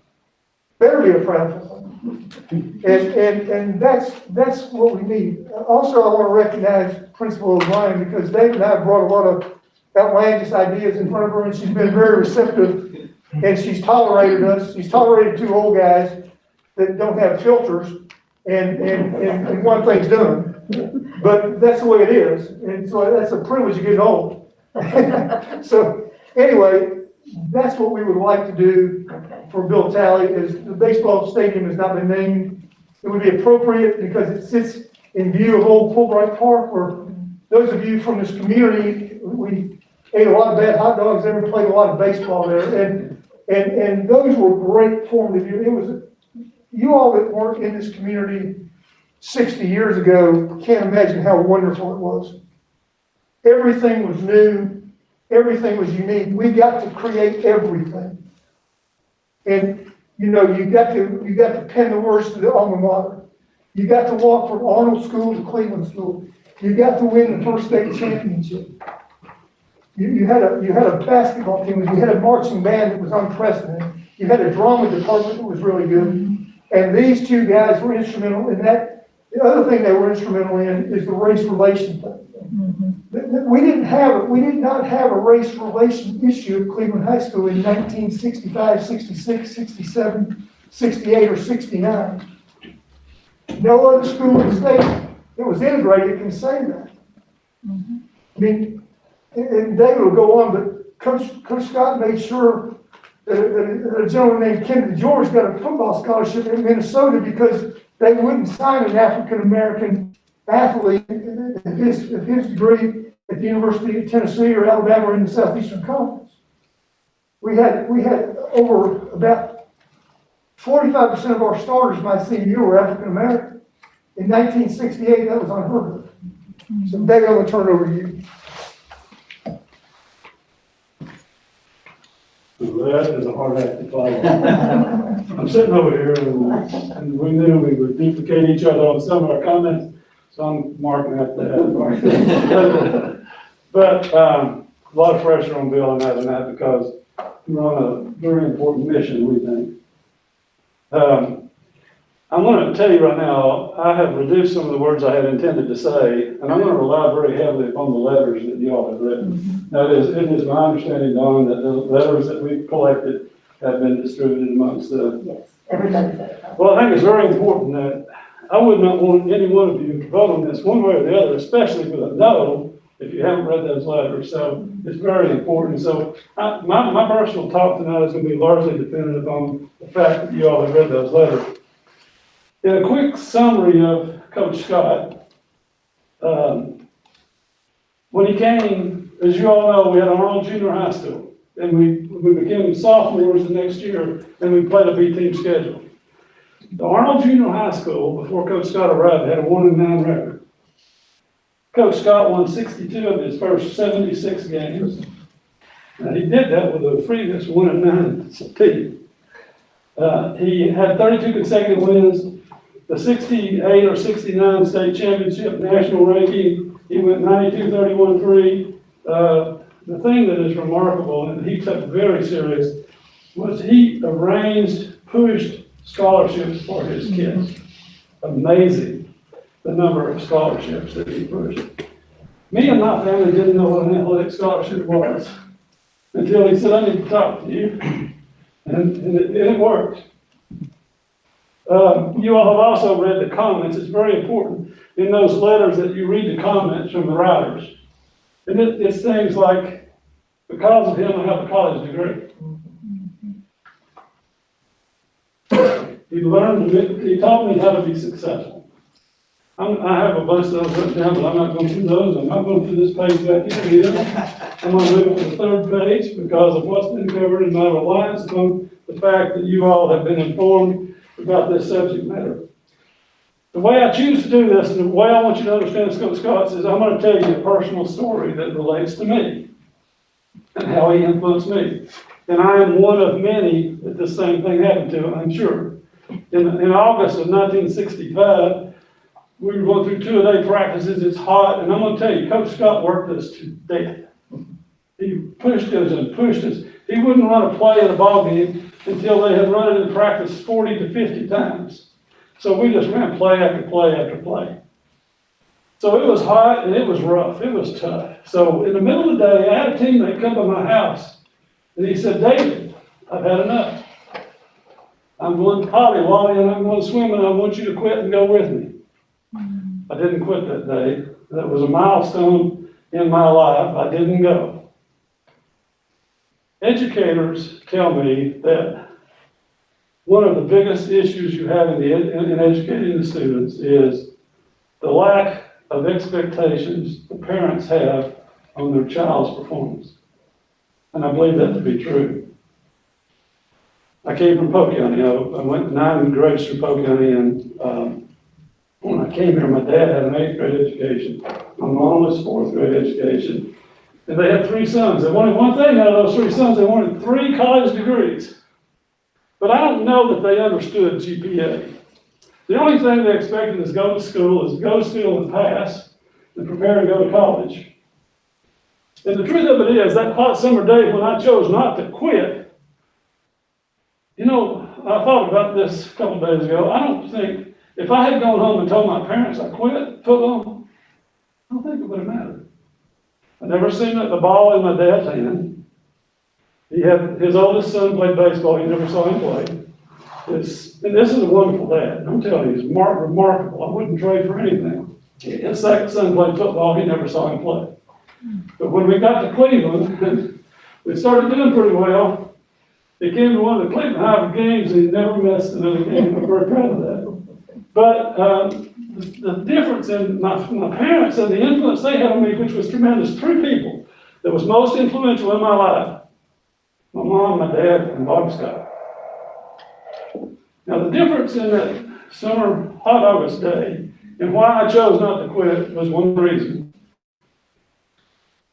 better be a proudful thing. And that's what we need. Also, I want to recognize Principal O'Brien, because David and I have brought a lot of outlandish ideas in front of her, and she's been very receptive, and she's tolerated us. She's tolerated two old guys that don't have filters, and one thing's done. But that's the way it is, and so that's a privilege of getting old. So anyway, that's what we would like to do for Bill Talley. Is the baseball stadium has not been named. It would be appropriate because it sits in view of old Fulbright Park, where those of you from this community, we ate a lot of bad hot dogs there and played a lot of baseball there, and those were great formative years. It was, you all that weren't in this community 60 years ago can't imagine how wonderful it was. Everything was new, everything was unique. We got to create everything, and you got to pen the words to the alma mater. You got to walk from Arnold School to Cleveland School. You got to win the first state championship. You had a basketball team. You had a marching band that was unprecedented. You had a drama department that was really good. And these two guys were instrumental in that. The other thing they were instrumental in is the race relation thing. We did not have a race relation issue at Cleveland High School in 1965, 66, 67, 68, or 69. No other school in the state that was integrated can say that. I mean, and David will go on, but Coach Scott made sure that a gentleman named Kennedy George got a football scholarship in Minnesota because they wouldn't sign an African-American athlete of his degree at the University of Tennessee or Alabama or in the Southeastern Conference. We had over about 45% of our starters my senior year were African-American. In 1968, that was unheard of. So David, I'm going to turn it over to you. That is a hard act to follow. I'm sitting over here and we knew we would duplicate each other on some of our comments, so I'm marking up that. But a lot of pressure on Bill and that because we're on a very important mission, we think. I'm going to tell you right now, I have reduced some of the words I had intended to say, and I'm going to rely very heavily upon the letters that you all have written. Now, it is my understanding, Don, that the letters that we've collected have been distributed amongst the... Yes, everybody said it. Well, I think it's very important that I would not want any one of you to vote on this one way or the other, especially with a no, if you haven't read those letters. So it's very important. So my personal talk tonight is going to be largely dependent upon the fact that you all have read those letters. In a quick summary of Coach Scott, when he came, as you all know, we had Arnold Junior High School, and we became sophomores the next year, and we played a B-team schedule. The Arnold Junior High School, before Coach Scott arrived, had a 1-9 record. Coach Scott won 62 of his first 76 games. Now, he did that with a previous 1-9 team. He had 32 consecutive wins, the 68 or 69 state championship national ranking. He went 92, 31, 3. The thing that is remarkable and he took very serious was he arranged, pushed scholarships for his kids. Amazing, the number of scholarships that he pushed. Me and my family didn't know what an athletic scholarship was until he said, I need to talk to you. And it worked. You all have also read the comments. It's very important in those letters that you read the comments from the writers. And it's things like, because of him, I have a college degree. He taught me how to be successful. I have a bunch of those written down, but I'm not going through those. I'm not going through this page back here either. I'm going to move to the third page because of what's been covered in my reliance on the fact that you all have been informed about this subject matter. The way I choose to do this, and the way I want you to understand Coach Scott is I'm going to tell you a personal story that relates to me and how he influenced me. And I am one of many that this same thing happened to, I'm sure. In August of 1965, we were going through 2-a-day practices. It's hot, and I'm going to tell you, Coach Scott worked us to death. He pushed us and pushed us. He wouldn't run a play in a ball game until they had run it in practice 40 to 50 times. So we just ran play after play after play. So it was hot and it was rough. It was tough. So in the middle of the day, I had a teammate come to my house and he said, David, I've had enough. I'm going potty, Wally, and I'm going swimming. I want you to quit and go with me. I didn't quit that day. That was a milestone in my life. I didn't go. Educators tell me that one of the biggest issues you have in educating the students is the lack of expectations the parents have on their child's performance. And I believe that to be true. I came from Polk County. I went 9 grades through Polk County, and when I came here, my dad had an 8th grade education. My mom was 4th grade education. And they had 3 sons. They wanted one thing out of those 3 sons. They wanted 3 college degrees. But I don't know that they understood GPA. The only thing they expected is go to school and pass, and prepare to go to college. And the truth of it is, that hot summer day when I chose not to quit, you know, I thought about this a couple of days ago. I don't think, if I had gone home and told my parents I quit football, I don't think it would have mattered. I never seen the ball in my dad's hand. His oldest son played baseball. He never saw him play. And this is a wonderful dad. I'm telling you, he's remarkable. I wouldn't trade for anything. His second son played football. He never saw him play. But when we got to Cleveland, and we started doing pretty well, he came to one of the Cleveland High games, and he never missed another game. I'm very proud of that. But the difference in my parents and the influence they had on me, which was tremendous, 3 people that was most influential in my life: my mom, my dad, and Bobby Scott. Now, the difference in that summer hot August day and why I chose not to quit was one reason.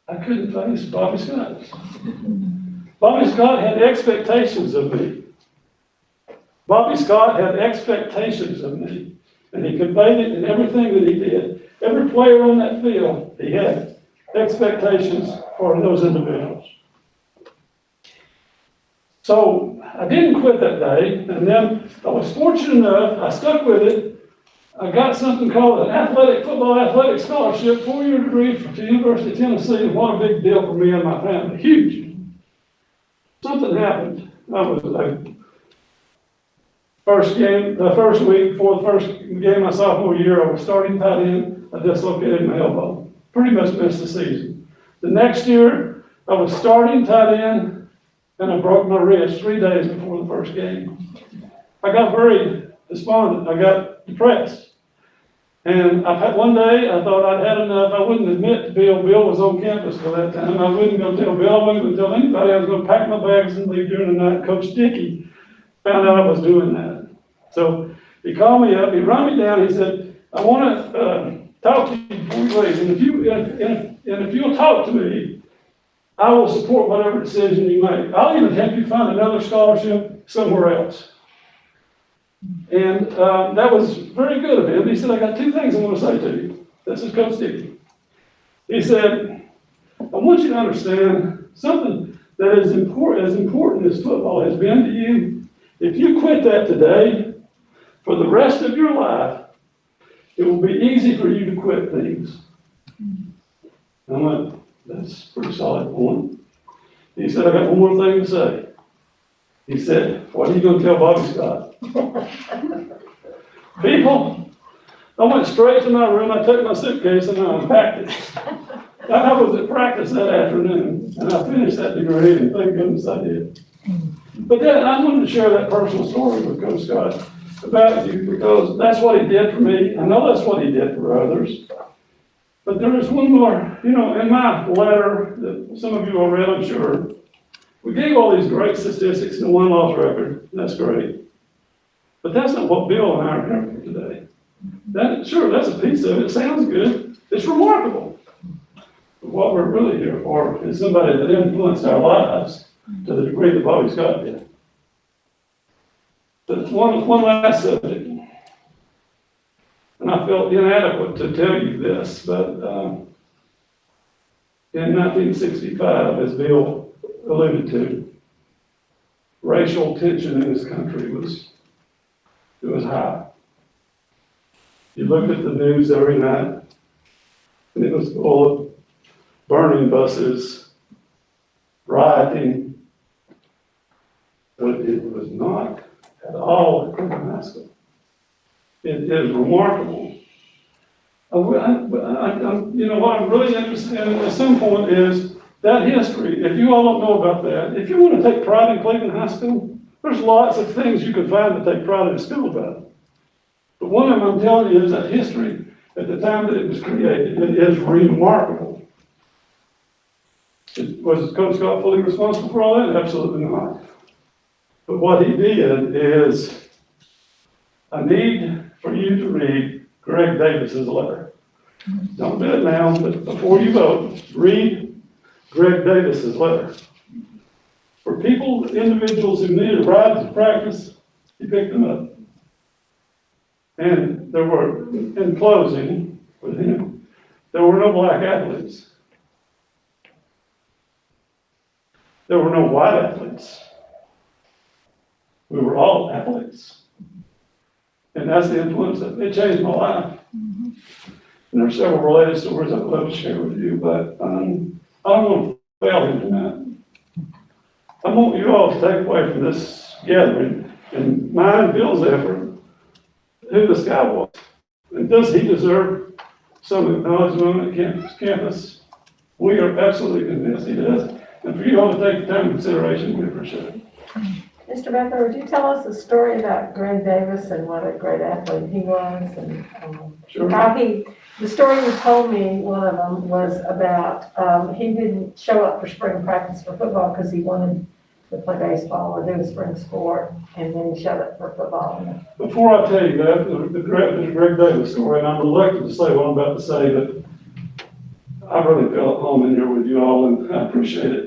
I couldn't face Bobby Scott. Bobby Scott had expectations of me. Bobby Scott had expectations of me, and he conveyed it in everything that he did. Every player on that field, he had expectations for those individuals. So I didn't quit that day, and then I was fortunate enough, I stuck with it. I got something called an football athletic scholarship, 4-year degree to the University of Tennessee, and what a big deal for me and my family, huge. Something happened. I was the first week before the first game my sophomore year, I was starting tight end. I dislocated my elbow. Pretty much missed the season. The next year, I was starting tight end, and I broke my wrist 3 days before the first game. I got very despondent. I got depressed. And one day, I thought I'd had enough. I wouldn't admit to Bill. Bill was on campus for that time. I wouldn't go tell Bill. I wouldn't go tell anybody. I was going to pack my bags and leave during the night. Coach Dickey found out I was doing that. So he called me up. He run me down. He said, I want to talk to you before you leave, and if you'll talk to me, I will support whatever decision you make. I'll even help you find another scholarship somewhere else. And that was very good of him. He said, I got two things I want to say to you. This is Coach Dickey. He said, I want you to understand something that is important, as important as football has been to you. If you quit that today, for the rest of your life, it will be easy for you to quit things. I went, that's a pretty solid point. He said, I got one more thing to say. He said, what are you going to tell Bobby Scott? People, I went straight to my room, I took my suitcase and I unpacked it. I was at practice that afternoon, and I finished that degree, and thank goodness I did. But then I wanted to share that personal story with Coach Scott about you, because that's what he did for me. I know that's what he did for others. But there is one more, in my letter that some of you have read, I'm sure, we gave all these great statistics and a win-loss record. That's great. But that's not what Bill and I are here for today. Sure, that's a piece of it. It sounds good. It's remarkable. But what we're really here for is somebody that influenced our lives to the degree that Bobby Scott did. But one last subject. And I felt inadequate to tell you this, but in 1965, as Bill alluded to, racial tension in this country was high. You looked at the news every night, and it was full of burning buses, rioting, but it was not at all at Cleveland High School. It is remarkable. What I'm really interested in at some point is that history. If you all don't know about that, if you want to take pride in Cleveland High School, there's lots of things you can find to take pride in a school about. But one of them I'm telling you is that history at the time that it was created, it is remarkable. Was Coach Scott fully responsible for all that? Absolutely not. But what he did is, I need for you to read Greg Davis's letter. Don't do it now, but before you vote, read Greg Davis's letter. For individuals who needed rides to practice, he picked them up. And there were, in closing with him, there were no black athletes. There were no white athletes. We were all athletes. And that's the influence that it changed my life. And there are several related stories I'd love to share with you, but I don't want to fail him tonight. I want you all to take away from this gathering and mine Bill's effort who this guy was. And does he deserve some acknowledgement at campus? We are absolutely convinced he does. And for you all to take the time and consideration, we appreciate it. Mr. Becker, would you tell us a story about Greg Davis and what a great athlete he was, and Sure. how the story you told me, one of them, was about he didn't show up for spring practice for football because he wanted to play baseball or do a spring sport, and then he showed up for football. Before I tell you that, the Greg Davis story, and I'm reluctant to say what I'm about to say, but I really feel at home in here with you all, and I appreciate it.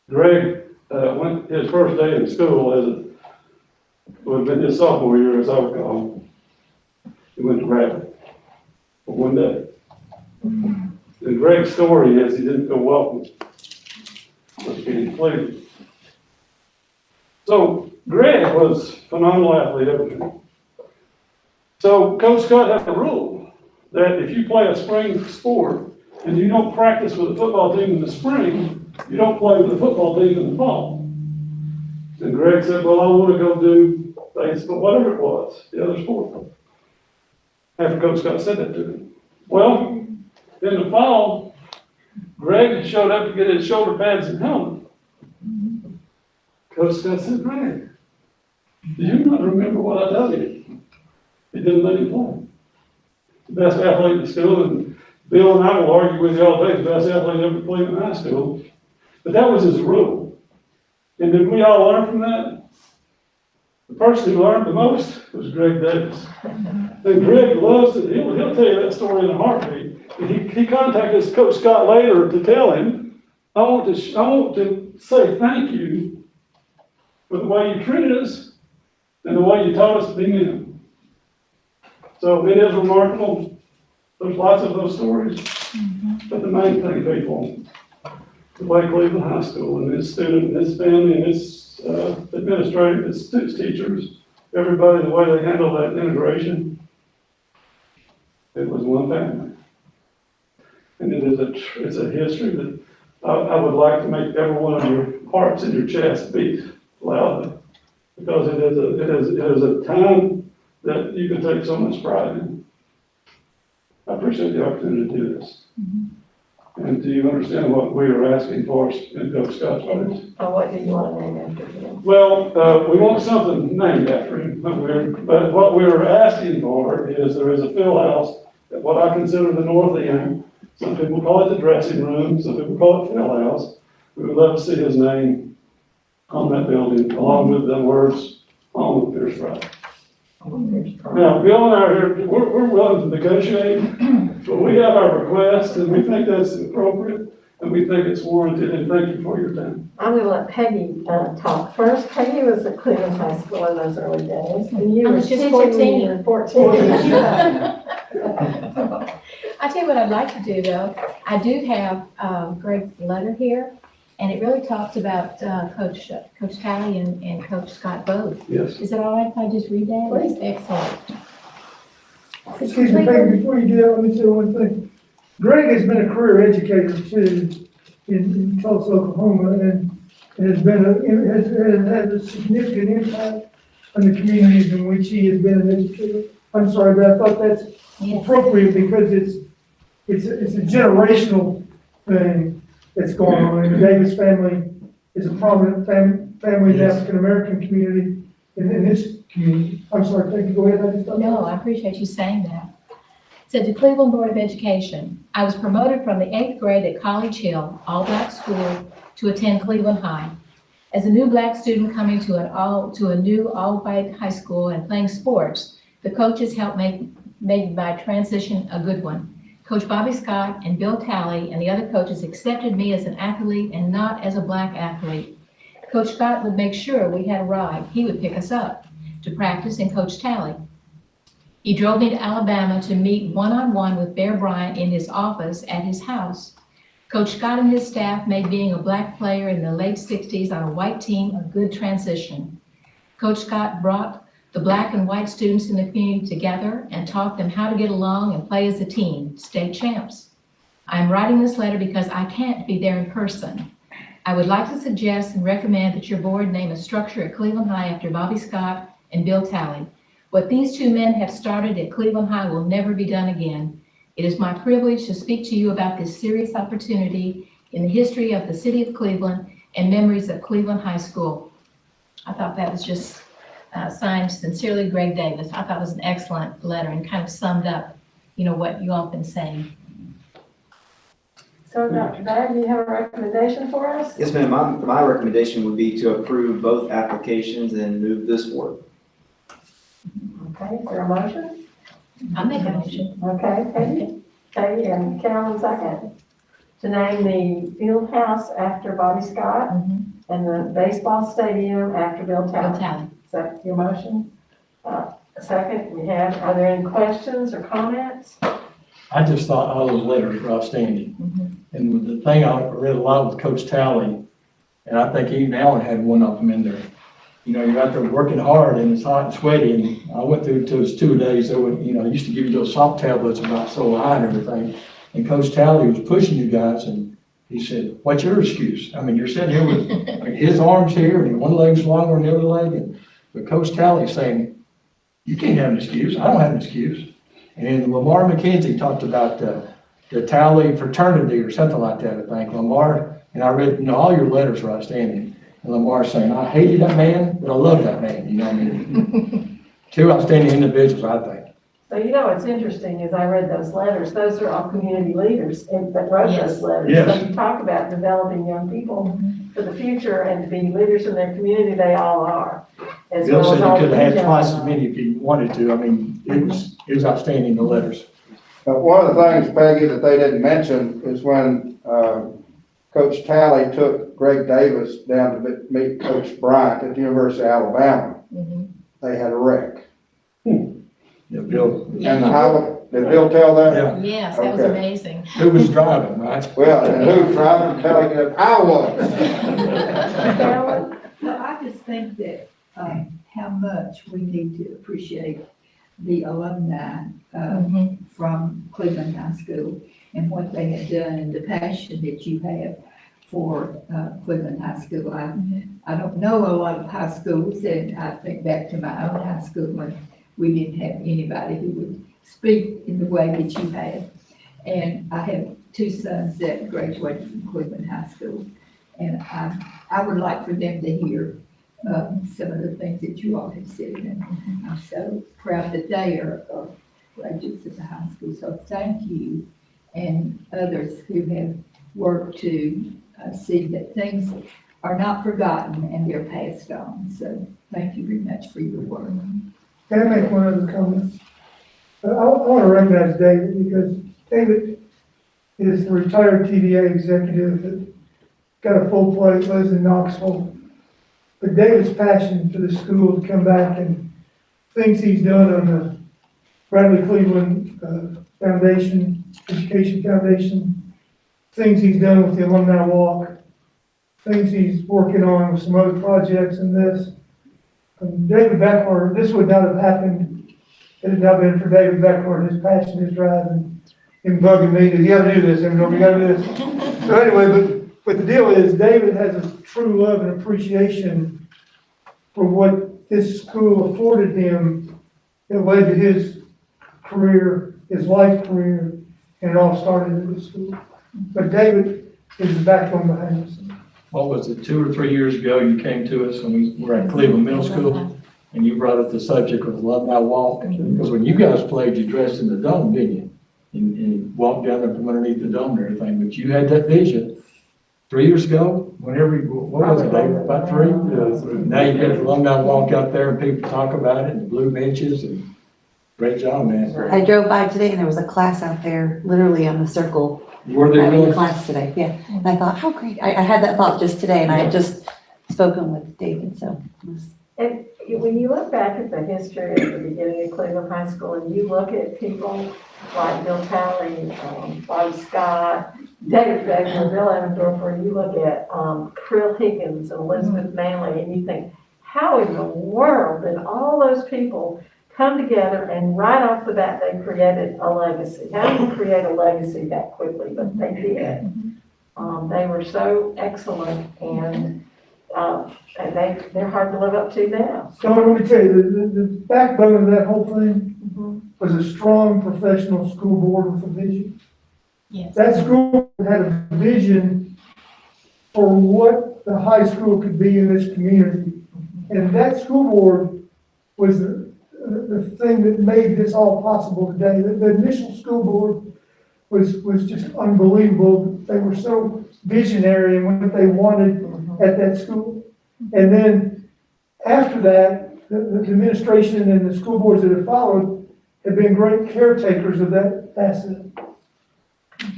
Greg went his first day in school would have been his sophomore year, as I recall. He went to Radley for one day. And Greg's story is he didn't feel welcome with being Cleveland. So Greg was a phenomenal athlete, everything. So Coach Scott had a rule that if you play a spring sport and you don't practice with the football team in the spring, you don't play with the football team in the fall. And Greg said, well, I want to go do baseball, whatever it was, the other sport. After Coach Scott said that to him. Well, in the fall, Greg showed up to get his shoulder pads and helmet. Coach Scott said, Greg, do you not remember what I told you? He didn't let him play. The best athlete in school, and Bill and I will argue with you all day, the best athlete ever played in high school. But that was his rule. And did we all learn from that? The person who learned the most was Greg Davis. And Greg loves it. He'll tell you that story in a heartbeat. And he contacted Coach Scott later to tell him, I want to say thank you for the way you treated us and the way you taught us to be men. So it is remarkable. There's lots of those stories. But the main thing, people, the way Cleveland High School and its student, its family, and its administrative, its teachers, everybody, the way they handled that integration, it was one family. And it's a history that I would like to make every one of your hearts and your chest beat loudly, because it is a time that you can take so much pride in. I appreciate the opportunity to do this. And do you understand what we are asking for in Coach Scott's words? What do you want to name after him? Well, we want something named after him, but what we're asking for is there is a field house at what I consider the north end. Some people call it the dressing room, some people call it field house. We would love to see his name on that building, along with the words, "Home of Pierce Pride." Now, Bill and I are here, we're willing to negotiate, but we have our request, and we think that's appropriate, and we think it's warranted, and thank you for your time. I'm going to let Peggy talk first. Peggy was at Cleveland High School in those early days, and you I were was just teaching 14. when you were 14. I tell you what I'd like to do though, I do have Greg's letter here, and it really talks about Coach Talley and Coach Scott both. Yes. Is it all right if I just read that? Please. Excellent. Excuse me, Peggy, before you do that, let me say one thing. Greg has been a career educator too in Tulsa, Oklahoma, and has had a significant impact on the communities in which he has been an educator. I'm sorry, but I thought that's appropriate because it's a generational thing that's going on. And the Davis family is a prominent family in the African American community in this community. I'm sorry, thank you, go ahead. I just thought No, I appreciate you saying that. It said to Cleveland Board of Education, I was promoted from the 8th grade at College Hill, all-black school, to attend Cleveland High. As a new black student coming to a new all-white high school and playing sports, the coaches helped make my transition a good one. Coach Bobby Scott and Bill Talley and the other coaches accepted me as an athlete and not as a black athlete. Coach Scott would make sure we had a ride. He would pick us up to practice and Coach Talley. He drove me to Alabama to meet one-on-one with Bear Bryant in his office at his house. Coach Scott and his staff made being a black player in the late 60s on a white team a good transition. Coach Scott brought the black and white students in the community together and taught them how to get along and play as a team, state champs. I'm writing this letter because I can't be there in person. I would like to suggest and recommend that your board name a structure at Cleveland High after Bobby Scott and Bill Talley. What these two men have started at Cleveland High will never be done again. It is my privilege to speak to you about this serious opportunity in the history of the city of Cleveland and memories of Cleveland High School. I thought that was just signed sincerely, Greg Davis. I thought it was an excellent letter and kind of summed up, what you all have been saying. So Dr. Dyer, do you have a recommendation for us? Yes, ma'am. My recommendation would be to approve both applications and move this forward. Okay, is there a motion? I'll make a motion. Okay, Peggy and Carolyn second. To name the field house after Bobby Scott and the baseball stadium after Bill Bill Talley. Talley. Is that your motion? Second, are there any questions or comments? I just thought all those letters were outstanding. And the thing I read a lot with Coach Talley, and I think even Alan had one of them in there. You're out there working hard and it's hot and sweaty, and I went through those 2 days. They would, they used to give you those salt tablets about so high and everything. And Coach Talley was pushing you guys, and he said, "What's your excuse? I mean, you're sitting here with his arms here, and one leg's longer than the other leg." But Coach Talley saying, "You can't have an excuse. I don't have an excuse." And Lamar McKenzie talked about the Talley fraternity or something like that, I think. Lamar, and I read, all your letters are outstanding. And Lamar saying, "I hated that man, but I love that man." You know what I mean? Two outstanding individuals, I think. So what's interesting is I read those letters. Those are all community leaders that wrote those letters. Yes. So you talk about developing young people for the future and to be leaders in their community, they all are. as Bill well said as you all the could have had good twice as jobs. many if you wanted to. I mean, it was outstanding, the letters. One of the things, Peggy, that they didn't mention is when, Coach Talley took Greg Davis down to meet Coach Bryant at the University of Alabama, Mhm. they had a wreck. Yeah, Bill, And the highway, did Bill tell that? yeah, Yes, that was Okay. amazing. who was driving, right? Well, and who's driving, telling you, I was. Well, I just think that, how much we need to appreciate the alumni, Mhm. from Cleveland High School and what they have done and the passion that you have for, Cleveland High School. I don't know a lot of high schools, and I think back to my own high school when we didn't have anybody who would speak in the way that you have. And I have two sons that graduated from Cleveland High School, and I would like for them to hear some of the things that you all have said, and I'm so proud that they are graduates of the high school. So thank you and others who have worked to see that things are not forgotten and they're passed on. So thank you very much for your work. Can I make one other comment? I want to recognize David because David is the retired TVA executive that got a full plate, lives in Knoxville. But David's passion for the school to come back and things he's done on the Bradley Cleveland Foundation, Education Foundation, things he's done with the Alumni Walk, things he's working on with some other projects and this. David Beckler, this would not have happened if it had not been for David Beckler, his passion, his drive, and him bugging me to, you gotta do this, and we gotta do this. So anyway, but the deal is, David has a true love and appreciation for what this school afforded him. It led to his career, his life career, and it all started at this school. But David is the backbone behind us. What was it, 2 or 3 years ago, you came to us when we were at Cleveland Middle School, and you brought up the subject of Alumni Walk, because when you guys played, you dressed in the dome, didn't you? And walked down there from underneath the dome and everything, but you had that vision 3 years ago, whenever, what was it, David, about 3? Now you got the Alumni Walk out there, and people talk about it, and the blue benches, and great job, man. I drove by today and there was a class out there, literally on the circle, Were they having a really? class today, yeah. And I thought, how great, I had that thought just today, and I had just spoken with David, so. it was- And when you look back at the history of the beginning of Cleveland High School, and you look at people like Bill Talley, Bobby Scott, David Beckler, Bill Evendorfer, and you look at Krill Higgins and Elizabeth Manley, and you think, how in the world did all those people come together and right off the bat, they created a legacy? How do you create a legacy that quickly? But they did. They were so excellent, and they're hard to live up to now. So let me tell you, the backbone of that whole thing was a strong professional school board with a vision. Yes. That school had a vision for what the high school could be in this community. And that school board was the thing that made this all possible today. The initial school board was just unbelievable. They were so visionary in what they wanted at that school. And then after that, the administration and the school boards that have followed have been great caretakers of that asset.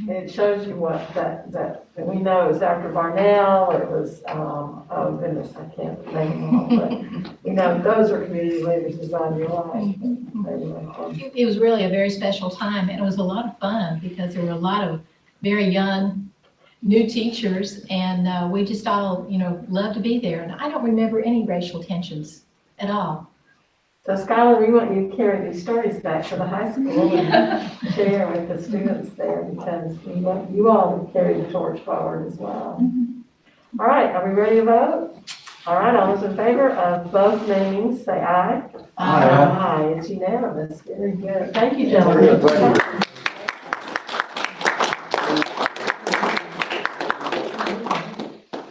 It shows you what that we know. It was Dr. Barnell, it was, oh goodness, I can't name them all, but, those are community leaders designed your life. It was really a very special time, and it was a lot of fun because there were a lot of very young, new teachers, and we just all, loved to be there. And I don't remember any racial tensions at all. So Skylar, we want you to carry these stories back to the high school and share with the students there, because we want you all to carry the torch forward as well. All right, are we ready to vote? All right, all those in favor of both names, say aye. Aye. Aye, it's unanimous. Very good. Thank you, gentlemen.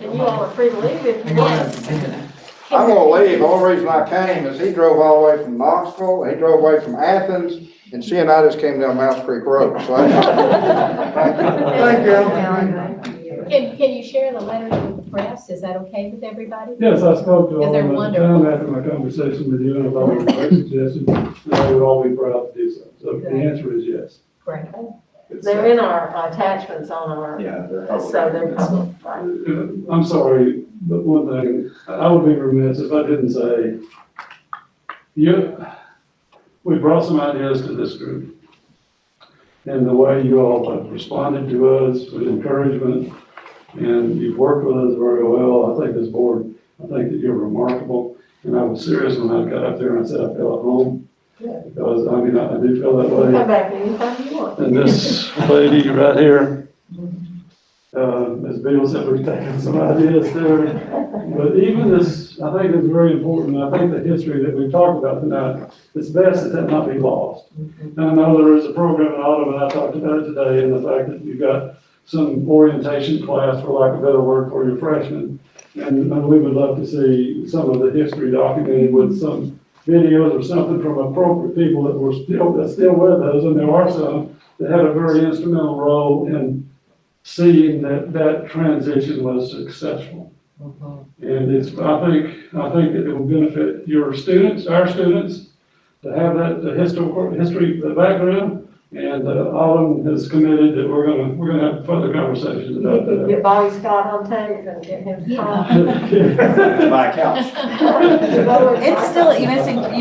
And you all are free to leave if you want. I'm gonna leave. The only reason I came is he drove all the way from Knoxville, he drove away from Athens, and she and I just came down Mouse Creek Road, so. Thank you. Can you share the letters with press. Is that okay with everybody? Yes, I spoke to Because all they're of them at the wonderful. time after my conversation with you, and if I was suggested, they would all be proud to do so. So the answer is yes. Great. They're in our attachments on our, Yeah, they're. so they're public, right? I'm sorry, but one thing, I would be remiss if I didn't say, we brought some ideas to this group. And the way you all have responded to us with encouragement, and you've worked with us very well. I think this board, I think that you're remarkable. And I was serious when I got up there and I said I felt at home. Because, I mean, I do feel that Come way. back anytime you want. And this lady right here, Ms. Beal said we've taken some ideas there. But even this, I think is very important. I think the history that we've talked about tonight, it's best that that not be lost. And I know there is a program in Autumn, and I talked about it today, and the fact that you've got some orientation class, for lack of a better word, for your freshmen. And we would love to see some of the history documented with some videos or something from appropriate people that were still with us, and there are some that had a very instrumental role in seeing that transition was successful. And I think that it will benefit your students, our students, to have that, the history, the background. And Autumn has committed that we're gonna have further conversations about that. Get Bobby Scott on tape and get him to Buy a couch. It's still, you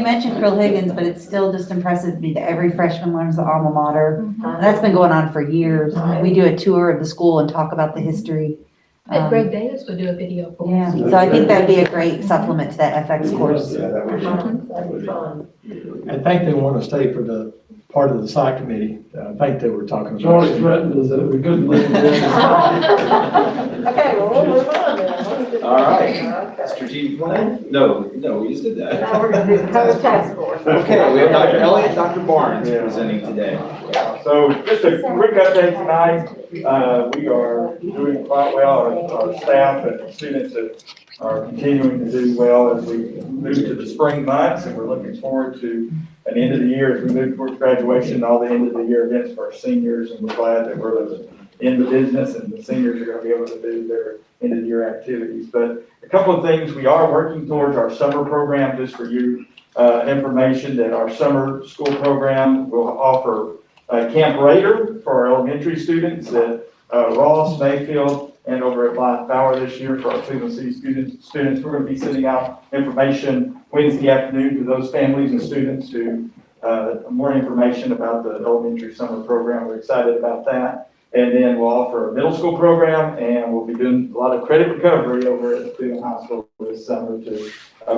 mentioned Krill Higgins, but it's still just impressive to me that every freshman learns the alma mater. And that's been going on for years. We do a tour of the school and talk about the history. And Greg Davis would do a video for Yeah, us. so I think that'd be a great supplement to that FX course. Yeah, that would be. That'd be fun. I think they want to stay for the part of the site committee. I think they were talking about. Charlie threatened us that we couldn't leave this. Okay, well, we'll move on then. All right. Okay. Strategic plan? No, we just did that. Now we're gonna do the code task force. Okay, we have Dr. Elliott, Dr. Barnes presenting today. So just a quick update tonight. We are doing quite well. Our staff and students are continuing to do well as we move to the spring months, and we're looking forward to an end of the year as we move towards graduation, all the end of the year events for our seniors, and we're glad that we're in the business and the seniors are going to be able to do their end of the year activities. But a couple of things, we are working towards our summer program, just for you information, that our summer school program will offer Camp Raider for our elementary students at Ross, Mayfield, and over at Blythe Bower this year for our Cleveland City students. We're going to be sending out information Wednesday afternoon to those families and students to more information about the elementary summer program. We're excited about that. And then we'll offer a middle school program, and we'll be doing a lot of credit recovery over at Cleveland High School this summer to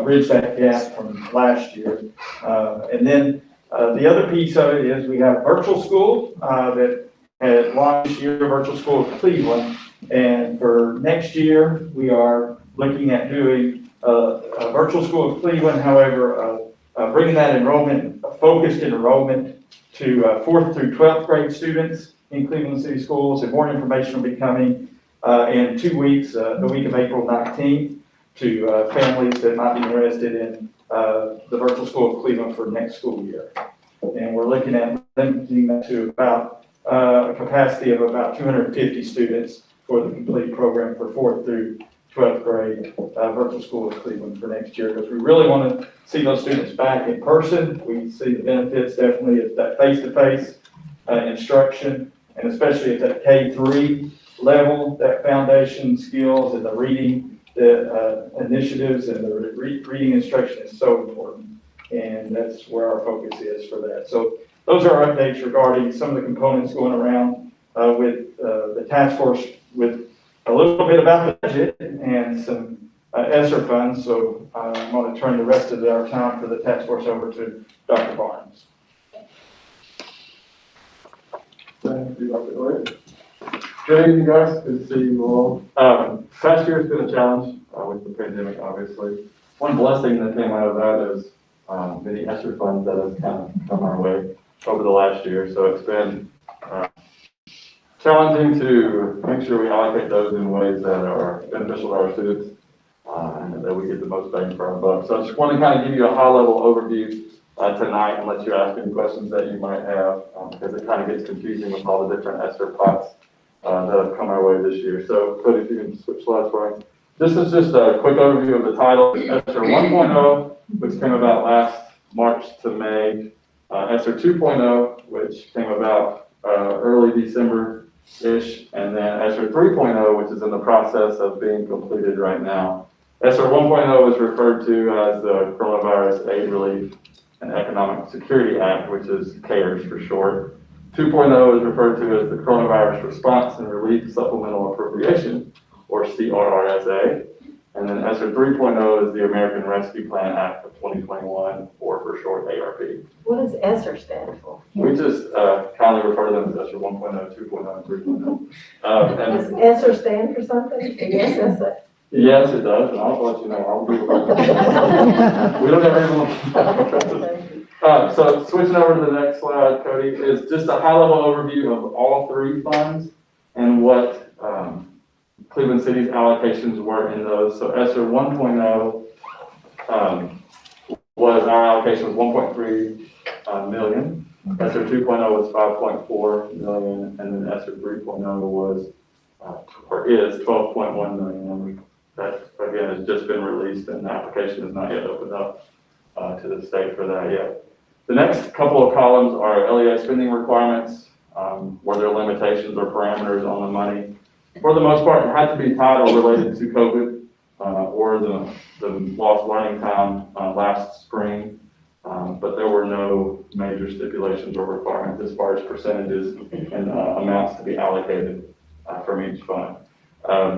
bridge that gap from last year. And then the other piece of it is we have virtual school that had launched this year, Virtual School of Cleveland. And for next year, we are looking at doing a Virtual School of Cleveland, however, bringing that enrollment, focused enrollment to 4th through 12th grade students in Cleveland City Schools. And more information will be coming in 2 weeks, the week of April 19th, to families that might be interested in the Virtual School of Cleveland for next school year. And we're looking at limiting that to about a capacity of about 250 students for the complete program for 4th through 12th grade Virtual School of Cleveland for next year, because we really want to see those students back in person. We see the benefits definitely of that face-to-face instruction, and especially at that K-3 level, that foundation skills and the reading, the initiatives and the reading instruction is so important, and that's where our focus is for that. So those are our updates regarding some of the components going around with the task force, with a little bit about the budget and some ESSER funds. So I'm going to turn the rest of our time for the task force over to Dr. Barnes. Thank you, Dr. Elliott. Good evening, guys. Good to see you all. Past year has been a challenge with the pandemic, obviously. One blessing that came out of that is many ESSER funds that have kind of come our way over the last year. So it's been challenging to make sure we allocate those in ways that are beneficial to our students and that we get the most bang for our buck. So I just want to kind of give you a high-level overview tonight and let you ask any questions that you might have, because it kind of gets confusing with all the different ESSER pots that have come our way this year. So, Cody, if you can switch slides for me. This is just a quick overview of the title. ESSER 1.0, which came about last March to May. ESSER 2.0, which came about early December-ish. And then ESSER 3.0, which is in the process of being completed right now. ESSER 1.0 is referred to as the Coronavirus Aid, Relief, and Economic Security Act, which is CARES for short. 2.0 is referred to as the Coronavirus Response and Relief Supplemental Appropriation, or CRRSA. And then ESSER 3.0 is the American Rescue Plan Act of 2021, or for short, ARP. What does ESSER stand for? We just kindly refer to them as ESSER 1.0, 2.0, and 3.0. Does ESSER stand for something? Yes, that's it. Yes, it does, and I'll let you know. I'll do it. We don't have everyone. So switching over to the next slide, Cody, is just a high-level overview of all three funds and what Cleveland City's allocations were in those. So ESSER 1.0 was our allocation was 1.3 million. ESSER 2.0 was 5.4 million, and then ESSER 3.0 was or is 12.1 million. That, again, has just been released and the application is not yet opened up to the state for that yet. The next couple of columns are LEA spending requirements, were there limitations or parameters on the money. For the most part, it had to be tied or related to COVID or the lost learning time last spring, but there were no major stipulations or requirements as far as percentages and amounts to be allocated from each fund.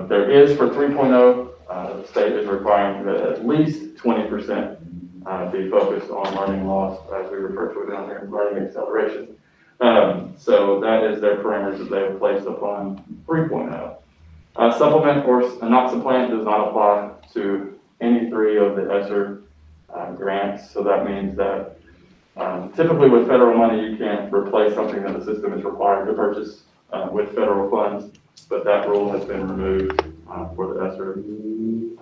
There is for 3.0, the state is requiring that at least 20% be focused on learning loss, as we refer to it down there, learning acceleration. So that is their parameters that they have placed upon 3.0. Supplement or not supplant does not apply to any three of the ESSER grants. So that means that typically with federal money, you can't replace something that the system is required to purchase with federal funds, but that rule has been removed for the ESSER 1.0,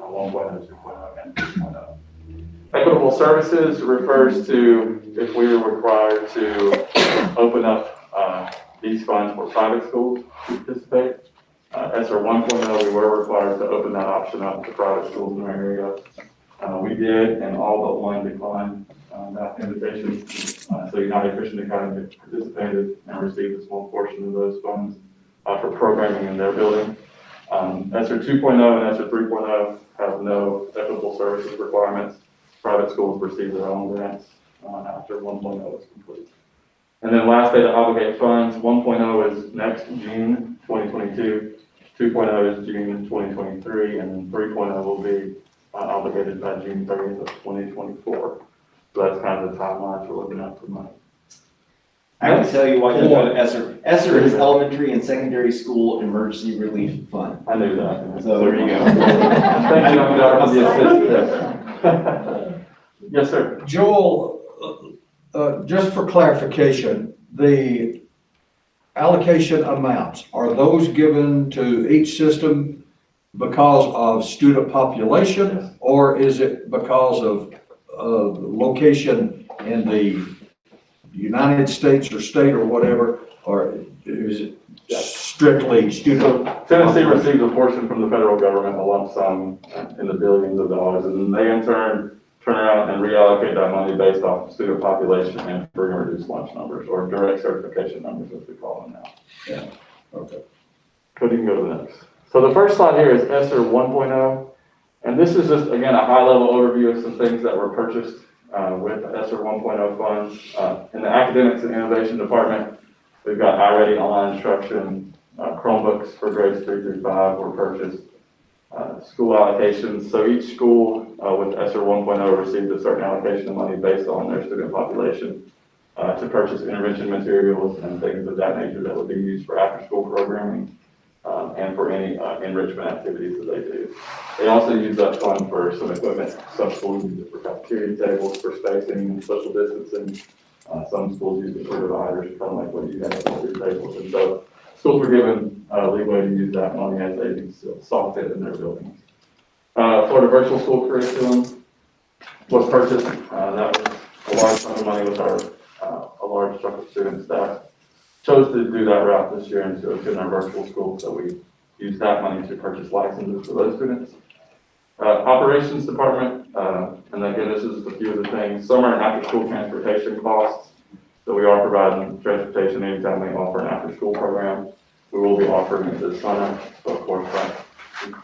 2.0, and 3.0. Equitable services refers to if we are required to open up these funds for private schools to participate. ESSER 1.0, we were required to open that option up to private schools in our area. We did, and all but one declined that invitation. So United Christian Academy participated and received a small portion of those funds for programming in their building. ESSER 2.0 and ESSER 3.0 have no equitable services requirements. Private schools receive their own grants after 1.0 is complete. And then lastly, to obligate funds, 1.0 is next June 2022, 2.0 is June 2023, and 3.0 will be obligated by June 30th of 2024. So that's kind of the timeline we're looking at for money. I can tell you why you go to ESSER. ESSER is Elementary and Secondary School Emergency Relief Fund. I knew that. So there you go. Thank you, Dr. Yes, sir. Joel, just for clarification, the allocation amounts, are those given to each system because of student population, or is it because of location in the United States or state or whatever, or is it strictly student? Tennessee receives a portion from the federal government, a lump sum in the billions of dollars, and they in turn around and reallocate that money based off student population and free and reduced lunch numbers, or direct certification numbers, as we call them now. Yeah, okay. Cody, you can go to the next. So the first slide here is ESSER 1.0, and this is just, again, a high-level overview of some things that were purchased with the ESSER 1.0 funds. In the Academics and Innovation Department, we've got iReady online instruction, Chromebooks for grades 3 through 5 were purchased, school allocations. So each school with ESSER 1.0 received a certain allocation of money based on their student population to purchase intervention materials and things of that nature that would be used for after-school programming and for any enrichment activities that they do. They also use that fund for some equipment. Some schools use it for cafeteria tables, for spacing and social distancing. Some schools use it for dividers, kind of like what you have at the tables. And so schools were given leeway to use that money as they saw fit in their buildings. Florida Virtual School Curriculum was purchased. That was a large chunk of money with a large chunk of student staff. Chose to do that route this year and to attend our virtual school, so we used that money to purchase licenses for those students. Operations department, and again, this is a few of the things, summer and after-school transportation costs. So we are providing transportation anytime we offer an after-school program. We will be offering it this summer, so of course, that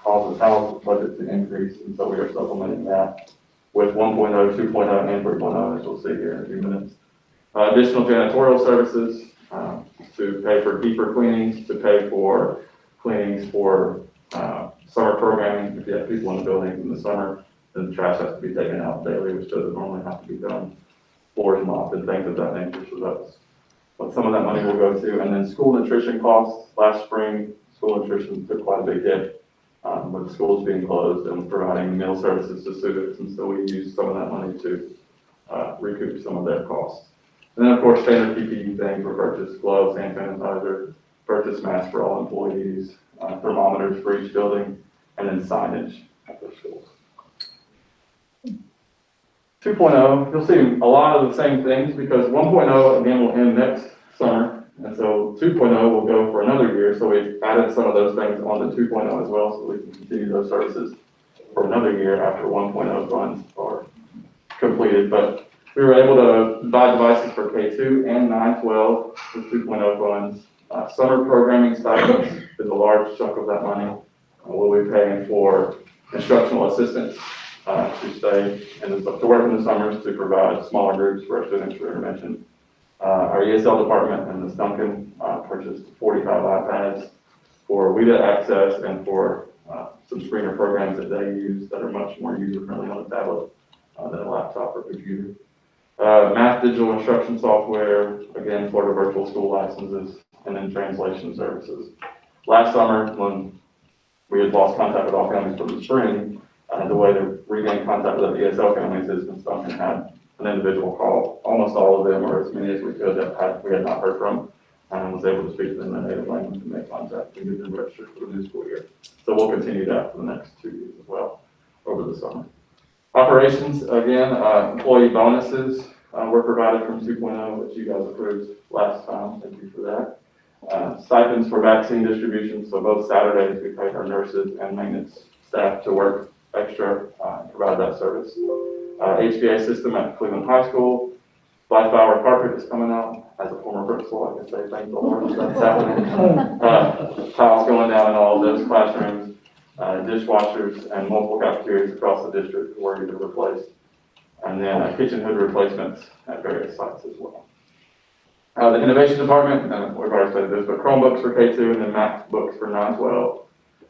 causes our budget to increase, and so we are supplementing that with 1.0, 2.0, and 3.0, as we'll see here in a few minutes. Additional janitorial services, to pay for deeper cleanings, to pay for cleanings for summer programming. If you have people in the building in the summer, then the trash has to be taken out daily, which doesn't normally have to be done. Floors mopped and things of that nature, so that's what some of that money will go to. And then school nutrition costs. Last spring, school nutrition took quite a big hit with schools being closed and providing meal services to students, and so we used some of that money to recoup some of their costs. And then, of course, standard PPE things were purchased: gloves, hand sanitizer, purchase masks for all employees, thermometers for each building, and then signage at the schools. 2.0, you'll see a lot of the same things because 1.0 again will end next summer, and so 2.0 will go for another year. So we've added some of those things on the 2.0 as well, so we can continue those services for another year after 1.0 funds are completed. But we were able to buy devices for K2 and 9-12 with 2.0 funds. Summer programming stipends is a large chunk of that money. We'll be paying for instructional assistants to stay and to work in the summers to provide smaller groups for our students for intervention. Our ESL department and Ms. Duncan purchased 45 iPads for WIDA access and for some screener programs that they use that are much more user-friendly on a tablet than a laptop or computer. Math digital instruction software, again, Florida virtual school licenses, and then translation services. Last summer, when we had lost contact with all families for the spring, the way to regain contact with the ESL families is Ms. Duncan had an individual call. Almost all of them, or as many as we could, that we had not heard from, and was able to speak to them in their native language and make contact and get them registered for the new school year. So we'll continue that for the next 2 years as well over the summer. Operations, again, employee bonuses were provided from 2.0, which you guys approved last time. Thank you for that. Stipends for vaccine distribution. So both Saturdays we paid our nurses and maintenance staff to work extra and provide that service. HVA system at Cleveland High School. Life hour carpet is coming out. As a former principal, I can say thank the Lord that's happening. Tiles going down in all of those classrooms. Dishwashers and multiple cafeterias across the district were either replaced. And then kitchen hood replacements at various sites as well. The innovation department, we've already said this, but Chromebooks for K2 and then Mac books for 9-12.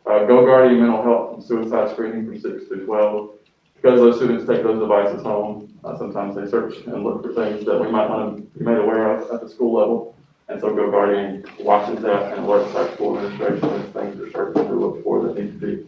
GoGuardian mental health and suicide screening for 6 through 12. Because those students take those devices home, sometimes they search and look for things that we might want to be made aware of at the school level. And so GoGuardian watches that and alerts our school administration if things are starting to look for that need to be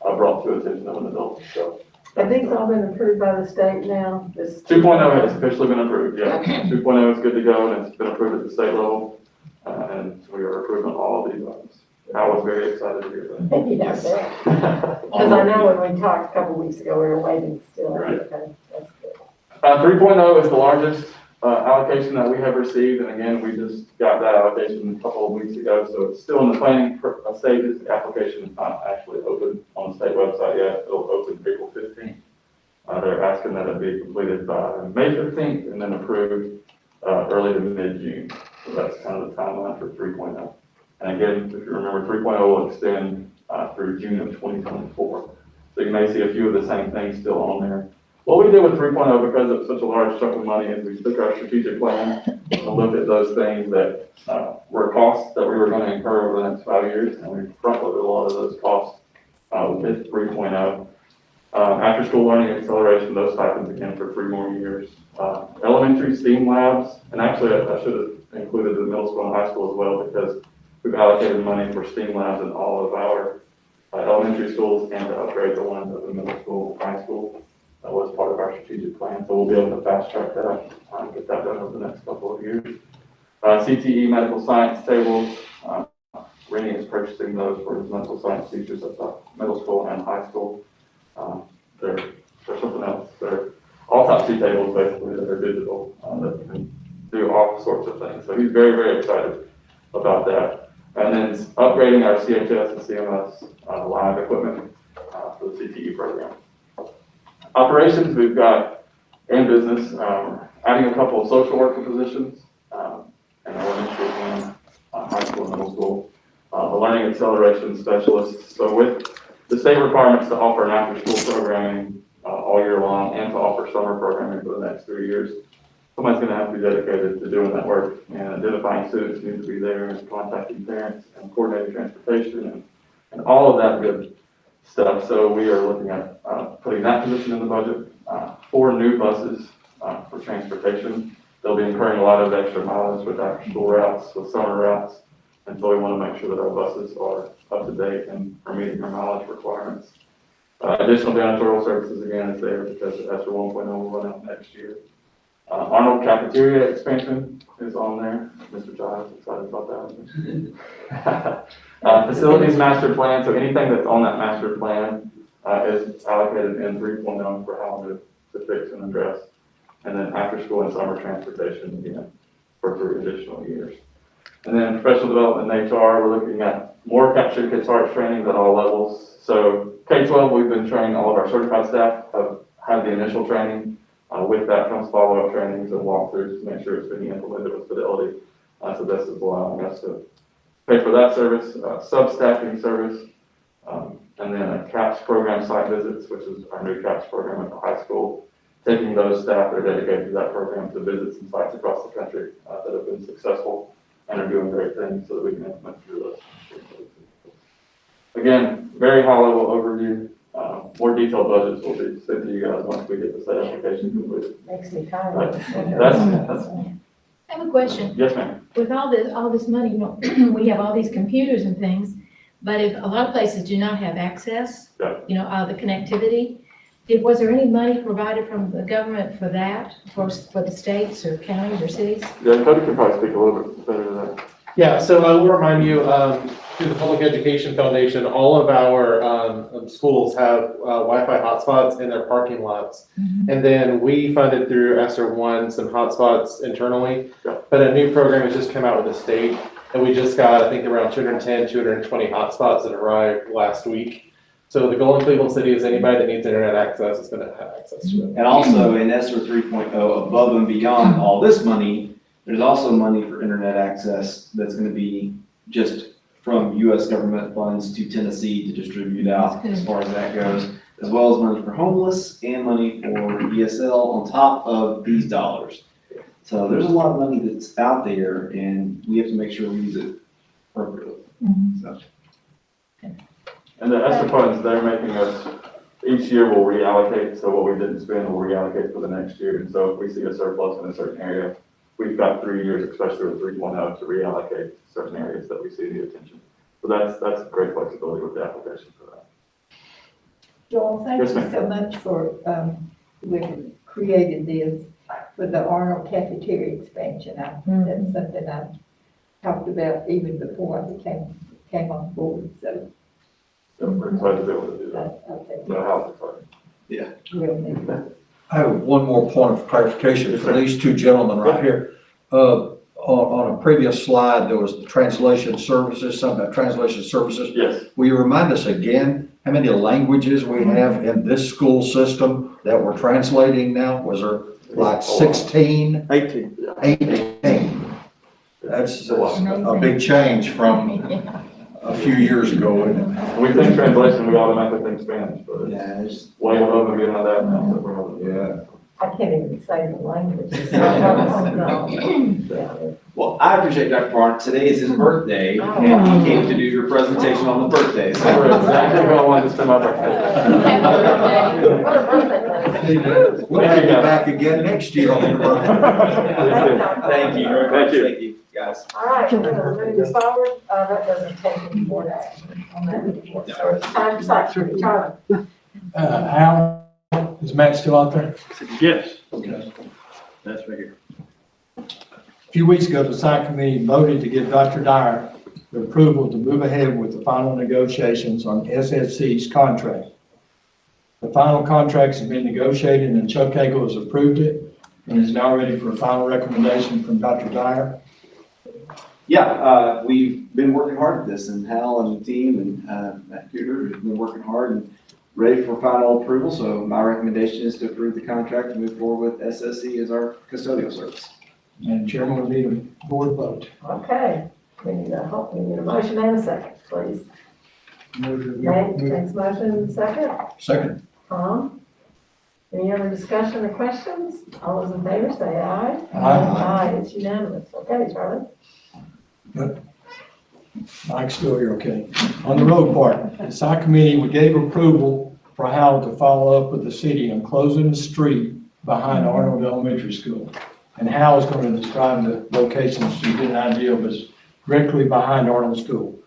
brought to attention of an adult. So, have these all been approved by the state now? 2.0 has officially been approved, yeah. 2.0 is good to go, and it's been approved at the state level, and we are approving all of these items. I was very excited to hear that. Yes. Because I know when we talked a couple weeks ago, we were waiting still. Right. Okay, that's good. 3.0 is the largest allocation that we have received, and again, we just got that allocation a couple of weeks ago, so it's still in the planning stages. The application is not actually open on the state website yet. It'll open April 15th. They're asking that it be completed by May 15th and then approved early to mid-June. So that's kind of the timeline for 3.0. And again, if you remember, 3.0 will extend through June of 2024. So you may see a few of the same things still on there. What we did with 3.0, because it's such a large chunk of money, is we took our strategic plan and looked at those things that were costs that we were going to incur over the next 5 years, and we front-loaded a lot of those costs with 3.0. After school learning acceleration, those stipends again for 3 more years. Elementary STEAM labs, and actually I should have included the middle school and high school as well, because we've allocated money for STEAM labs in all of our elementary schools and to upgrade the ones at the middle school, high school. That was part of our strategic plan, so we'll be able to fast track that and get that done over the next couple of years. CTE medical science tables, Rennie is purchasing those for his medical science teachers at the middle school and high school. They're something else. They're autopsy tables basically that are digital that can do all sorts of things. So he's very, very excited about that. And then upgrading our CHS and CMS live equipment for for the CTE program. Operations, we've got, and business, adding a couple of social worker positions in elementary and high school and middle school. A learning acceleration specialist. So with the state requirements to offer an after-school programming all year long and to offer summer programming for the next 3 years, somebody's going to have to be dedicated to doing that work and identifying students who need to be there and contacting parents and coordinating transportation and all of that good stuff. So we are looking at putting that position in the budget. 4 new buses for transportation. They'll be incurring a lot of extra mileage with after-school routes, with summer routes. And so we want to make sure that our buses are up to date and are meeting our mileage requirements. Additional janitorial services again is there because ESSER 1.0 will run out next year. Arnold cafeteria expansion is on there. Mr. Giles is excited about that. Facilities master plan, so anything that's on that master plan is allocated in 3.0 for how to fix and address. And then after school and summer transportation again for 3 additional years. And then professional development and HR, we're looking at more Capture Kids Hearts trainings at all levels. So K-12, we've been training all of our certified staff, have had the initial training. With that comes follow-up trainings and walkthroughs to make sure it's being implemented with fidelity. So this is allowing us to pay for that service, sub-staffing service, and then a CAPS program site visits, which is our new CAPS program at the high school. Taking those staff that are dedicated to that program to visit some sites across the country that have been successful and are doing great things so that we can implement through those. Again, very high level overview. More detailed budgets will be sent to you guys once we get the site application completed. Makes me tired. That's, I have a question. yes, ma'am. With all this money, you know, we have all these computers and things, but if a lot of places do not have access, Yeah. you know, the connectivity, was there any money provided from the government for that, for the states or counties or cities? Yeah, Cody can probably speak a little bit better to that. Yeah, so I will remind you, through the Public Education Foundation, all of our schools have Wi-Fi hotspots in their parking lots. And then we funded through ESSER 1 some hotspots internally, but a new program has just come out with the state. And we just got, I think, around 210, 220 hotspots that arrived last week. So the goal in Cleveland City is anybody that needs internet access is going to have access to it. And also in ESSER 3.0, above and beyond all this money, there's also money for internet access that's going to be just from U.S. government funds to Tennessee to distribute out as far as that goes, as well as money for homeless and money for ESL on top of these dollars. So there's a lot of money that's out there and we have to make sure we use it appropriately. So. And the ESSER funds, they're making us, each year we'll reallocate, so what we didn't spend, we'll reallocate for the next year. And so if we see a surplus in a certain area, we've got 3 years, especially with 3.0, to reallocate certain areas that we see the attention. So that's great flexibility with the application for that. Joel, thank Yes, you ma'am. so much for, when created this, for the Arnold cafeteria expansion. That's something I talked about even before I came on board, so. So we're excited to be able to do that. I think No house excited. Yeah. we'll need that. I have one more point of clarification for these two gentlemen right here. On a previous slide, there was the translation services, something about translation services. Yes. Will you remind us again how many languages we have in this school system that we're translating now? Was there like 16? 18. 18. That's a big change from a few years ago, isn't it? When we think translation, we automatically think Spanish, but Yeah, it's way above and beyond that now. So we're Yeah. I can't even say the languages. Well, I appreciate Dr. Barnes. Today is his birthday and he came to do your presentation on the birthday. So We're exactly where I wanted to spend my birthday. What a birthday. We'll have you back again next year on your birthday. Thank you very much. Thank you, guys. All right, moving forward, that doesn't take any more action on that report. So it's time to start to Charlie. Al, is Matt still out there? Yes. Okay. That's right here. A few weeks ago, the site committee voted to give Dr. Dyer the approval to move ahead with the final negotiations on SSC's contract. The final contracts have been negotiated and Chuck Cagle has approved it and is now ready for a final recommendation from Dr. Dyer. Yeah, we've been working hard at this and Hal and the team and Matt Cooter have been working hard and ready for final approval, so my recommendation is to approve the contract and move forward with SSC as our custodial service. And Chairman, we need a board vote. Okay, we need a motion and a second, please. Nate, thanks, motion, second. Second. Tom? Any other discussion or questions? All those in favor say aye. Aye. It's unanimous. Okay, Charlie? Mike's still here, okay. On the road part, the SI committee, we gave approval for Hal to follow up with the city on closing the street behind Arnold Elementary School. And Hal is going to describe the locations to get an idea of it's directly behind Arnold School.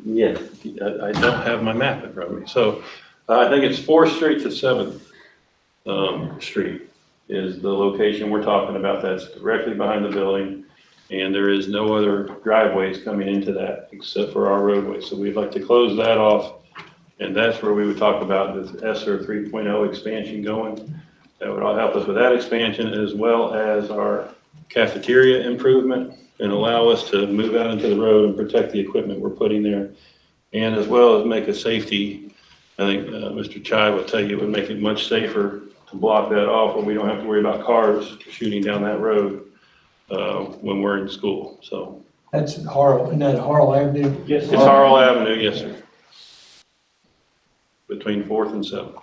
Yes, I don't have my map in front of me. So I think it's 4th Street to 7th Street is the location we're talking about. That's directly behind the building. And there is no other driveways coming into that except for our roadway. So we'd like to close that off. And that's where we would talk about this ESSER 3.0 expansion going. That would all help us with that expansion as well as our cafeteria improvement and allow us to move out into the road and protect the equipment we're putting there. And as well as make a safety, I think Mr. Chai will tell you, it would make it much safer to block that off when we don't have to worry about cars shooting down that road when we're in school, so. That's Harl, isn't that Harl Avenue? Yes, it's Harl Avenue, yes, sir. Between 4th and 7th.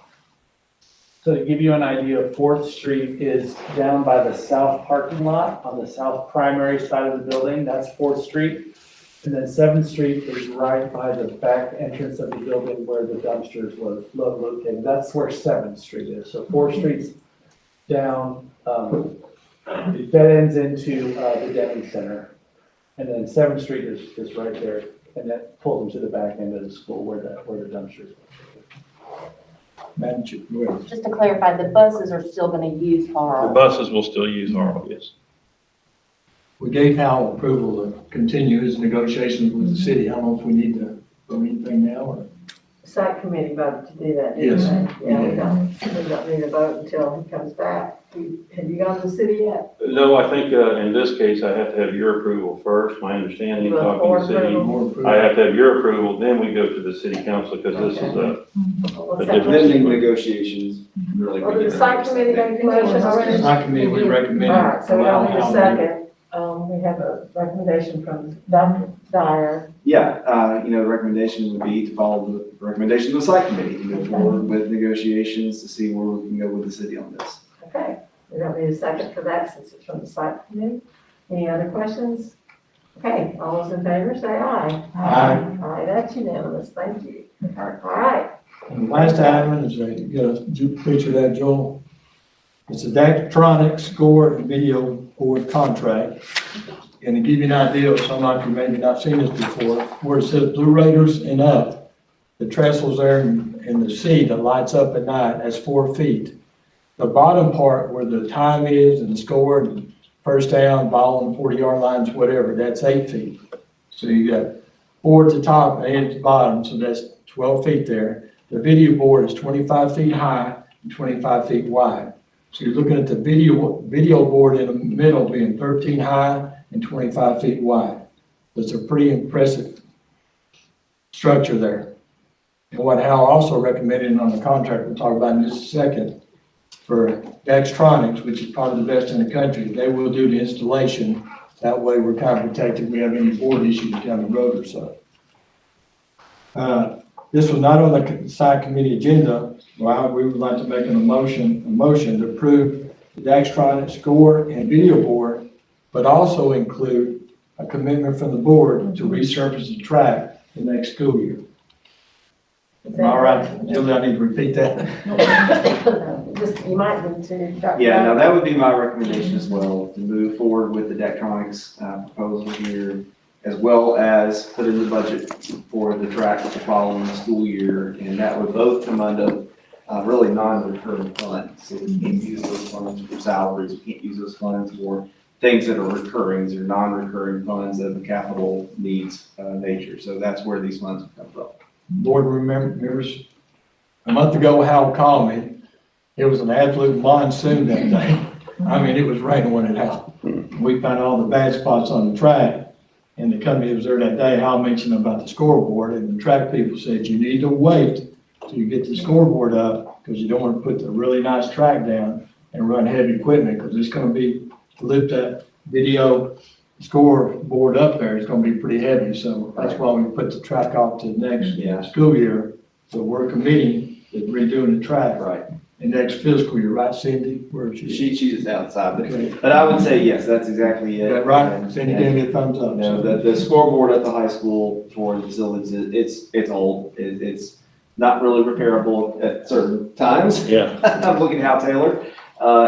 So to give you an idea, 4th Street is down by the south parking lot on the south primary side of the building. That's 4th Street. And then 7th Street is right by the back entrance of the building where the dumpsters were located. That's where 7th Street is. So 4th Street's down, it dead ends into the Denny Center. And then 7th Street is right there. And that pulls them to the back end of the school where the dumpsters are. Madam Chair, go ahead. Just to clarify, the buses are still gonna use The Harl. buses will still use Harl, yes. We gave Hal approval to continue his negotiations with the city. I don't know if we need to do anything now or. Site committee voted to do that, didn't Yes. they? Yeah, we don't need a vote until he comes back. Have you gone to the city yet? No, I think in this case, I have to have your approval first, my understanding, Well, talking to the city. Board approval. I have to have your approval, then we go to the city council, because this is a What's a that? different- Pending negotiations, really. Well, did the site committee make a motion already? SI committee, we recommend. All right, so we don't need allow a Hal to- second. We have a recommendation from Dr. Dyer. Yeah, the recommendation would be to follow the recommendation of the site committee, to move forward with negotiations to see where we can go with the city on this. Okay, we don't need a second for that since it's from the site committee. Any other questions? Okay, all those in favor say aye. Aye. Aye, that's unanimous, thank you. All right, And the last item is you get a picture of that, Joel. It's a Daktronics score and video board contract. And to give you an idea of some of you maybe not seen this before, where it says Blue Raiders and up, the trestles there in the seat that lights up at night, that's 4 feet. The bottom part where the time is and the score and first down, ball on the 40-yard lines, whatever, that's 8 feet. So you got 4 at the top and 8 at the bottom, so that's 12 feet there. The video board is 25 feet high and 25 feet wide. So you're looking at the video board in the middle being 13 high and 25 feet wide. It's a pretty impressive structure there. And what Hal also recommended on the contract we'll talk about in just a second, for Daktronics, which is probably the best in the country, they will do the installation. That way we're kind of protected if we have any board issues down the road or so. This was not on the site committee agenda. Well, we would like to make a motion to approve the Daktronics score and video board, but also include a commitment from the board to resurface the track the next school year. All right, Julie, I need to repeat that. just, you might need to. Dr. Yeah, Dyer. no, that would be my recommendation as well, to move forward with the Daktronics proposal here, as well as put in the budget for the track the following school year, and that would both come under really non-recurring funds. So we can't use those funds for salaries, we can't use those funds for things that are recurring, these are non-recurring funds of the capital needs nature, so that's where these funds come from. Board remembers, a month ago, Hal called me. It was an absolute monsoon that day. I mean, it was raining when it happened. We found all the bad spots on the track. And the company that was there that day, Hal mentioned about the scoreboard, and the track people said, you need to wait So you get the scoreboard up, because you don't want to put the really nice track down and run heavy equipment, because it's gonna be, to lift that video scoreboard up there, it's gonna be pretty heavy, so that's why we put the track off to the next school year. So we're committing to redoing the track. Right. In next fiscal year, right, Cindy? Where is she? She's outside, Okay. but I would say yes, that's exactly Is it. that right? And- Cindy gave me a thumbs up. No, the scoreboard at the high school for the facilities, it's old. It's not really repairable at certain times. Yeah. I'm looking at Hal Taylor.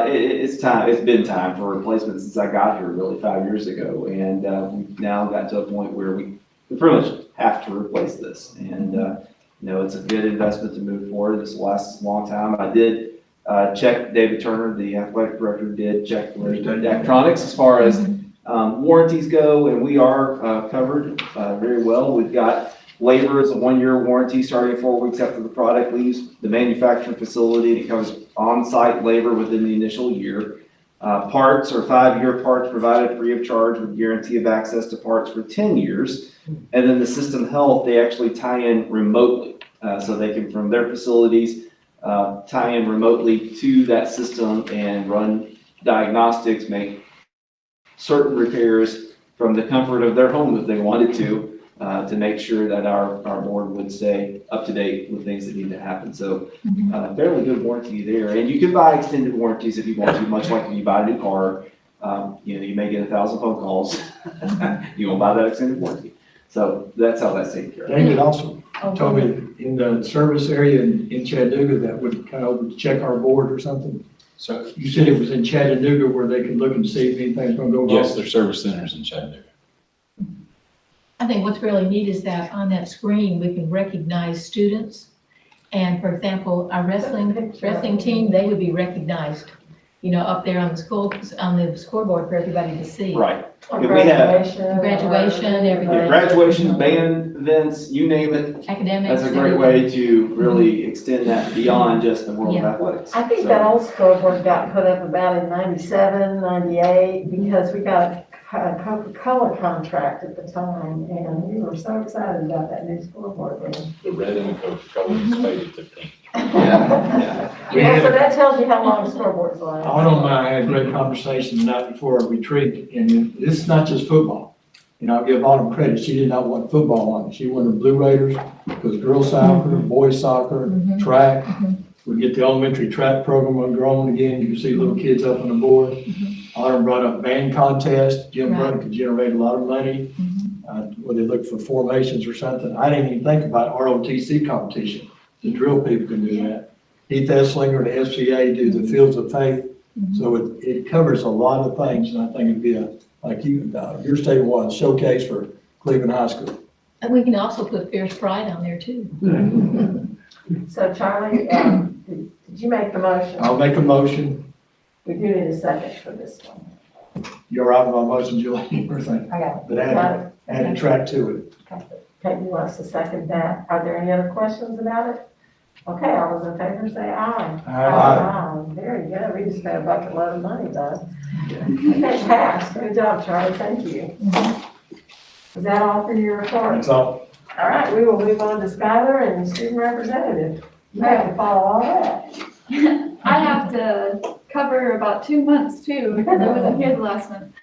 It's been time for replacement since I got here really 5 years ago. And, we've now got to a point where we pretty much have to replace this. And, it's a good investment to move forward. This will last a long time. I did, check, David Turner, the athletic director, did check with electronics as far as warranties go, and we are covered very well. We've got labor as a 1-year warranty starting 4 weeks after the product leaves the manufacturing facility. It covers on-site labor within the initial year. Parts are 5-year parts provided free of charge with guarantee of access to parts for 10 years. And then the system health, they actually tie in remotely. So they can, from their facilities, tie in remotely to that system and run diagnostics, make certain repairs from the comfort of their home if they wanted to make sure that our board would stay up to date with things that need to happen. So fairly good warranty there. And you can buy extended warranties if you want to, much like when you buy a new car. You may get 1,000 phone calls. You won't buy that extended warranty. So that's how that's taken care of. David also told me in the service area in Chattanooga that would kind of check our board or something. So, You said it was in Chattanooga where they could look and see if anything's gonna go wrong? yes, there's service centers in Chattanooga. I think what's really neat is that on that screen, we can recognize students. And for example, our wrestling team, they would be recognized, up there on the scoreboard for everybody to see. Right. Or If we have- Graduation, everything. Graduation, band events, you name it. Academics. That's a great way to really extend that beyond just the world of athletics. I think So- that old scoreboard got put up about in 97, 98, because we got a Coca-Cola contract at the time, and we were so excited about that new scoreboard then. The red and the Coca-Cola is faded to pink. Yeah, so that tells you how long the scoreboards last. Arnold and I had a great conversation the night before our retreat, and this is not just football. I'll give Autumn credit, she did not want football on it. She wanted Blue Raiders, because girls soccer, boys soccer, track. We get the elementary track program on growing again, you can see little kids up on the board. Autumn brought up band contest, Jim Brunn could generate a lot of money. Where they look for formations or something. I didn't even think about ROTC competition. The drill people can do that. Heath Esslinger, the FCA, do the Fields of Faith. So it covers a lot of things, and I think it'd be like your state was, showcase for Cleveland High School. And we can also put Fierce Pride on there too. So Charlie, did you make the motion? I'll make a motion. We do need a second for this one. You're right with my motion, Julie, or thing. I got it. But Got it. add a track to it. Peggy wants to second that. Are there any other questions about it? Okay, all those in favor say aye. Aye. Very good. We just got a bucket load of money though. Okay, passed. Good job, Charlie. Thank you. Is that all for your report? That's all. All right, we will move on to Skylar and student representative. You have to follow all that. I have to cover about 2 months too, because I wasn't here the last month.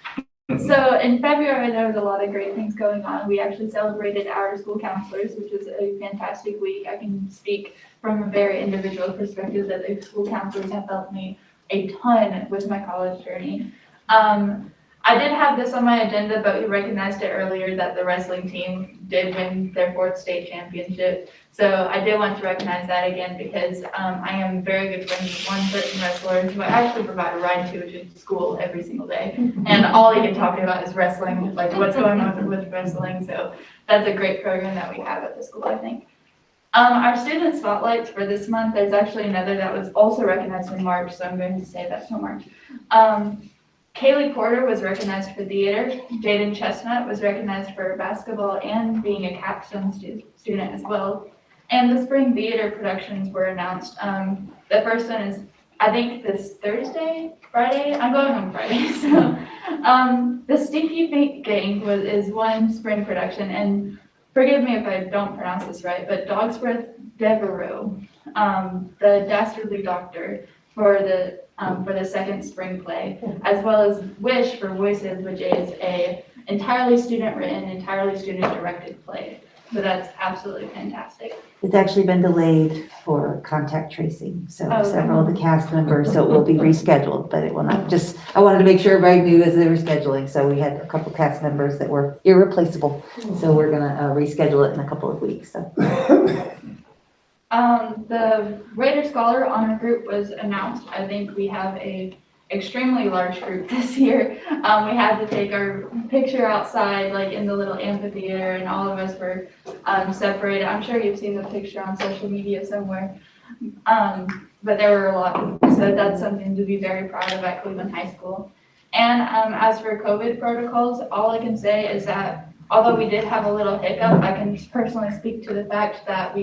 So in February, there was a lot of great things going on. We actually celebrated our school counselors, which was a fantastic week. I can speak from a very individual perspective that the school counselors have helped me a ton with my college journey. I did have this on my agenda, but we recognized it earlier that the wrestling team did win their 4th state championship. So I did want to recognize that again because I am very good friends with one certain wrestler who I actually provide a ride to school every single day. And all he can talk about is wrestling, like what's going on with wrestling. So that's a great program that we have at the school, I think. Our student spotlights for this month, there's actually another that was also recognized in March, so I'm going to say that till March. Kaylee Porter was recognized for theater. Jaden Chestnut was recognized for basketball and being a capstone student as well. And the spring theater productions were announced. The first one is, I think, this Friday? I'm going on Friday. So, the Stinky Feet Gang is one spring production, and forgive me if I don't pronounce this right, but Dog's Breath Devereaux, the Dastardly Doctor, for the second spring play, as well as Wish for Voices, which is a entirely student-written, entirely student-directed play. So that's absolutely fantastic. It's actually been delayed for contact tracing, so Oh. several of the cast members, so it will be rescheduled, but it will not, just, I wanted to make sure everybody knew as they were scheduling, so we had a couple cast members that were irreplaceable, so we're gonna reschedule it in a couple of weeks, so. The Raider Scholar Honor Group was announced. I think we have a extremely large group this year. We had to take our picture outside, like in the little amphitheater, and all of us were separated. I'm sure you've seen the picture on social media somewhere. But there were a lot, so that's something to be very proud of at Cleveland High School. And as for COVID protocols, all I can say is that although we did have a little hiccup, I can personally speak to the fact that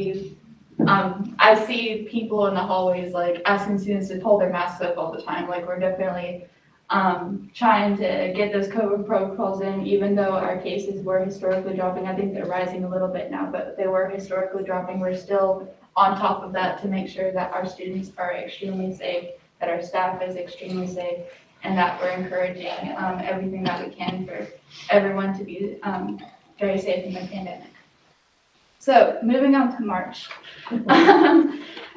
I see people in the hallways like asking students to pull their masks up all the time. Like we're definitely trying to get those COVID protocols in, even though our cases were historically dropping. I think they're rising a little bit now, but they were historically dropping. We're still on top of that to make sure that our students are extremely safe, that our staff is extremely safe, and that we're encouraging everything that we can for everyone to be very safe in the pandemic. So moving on to March.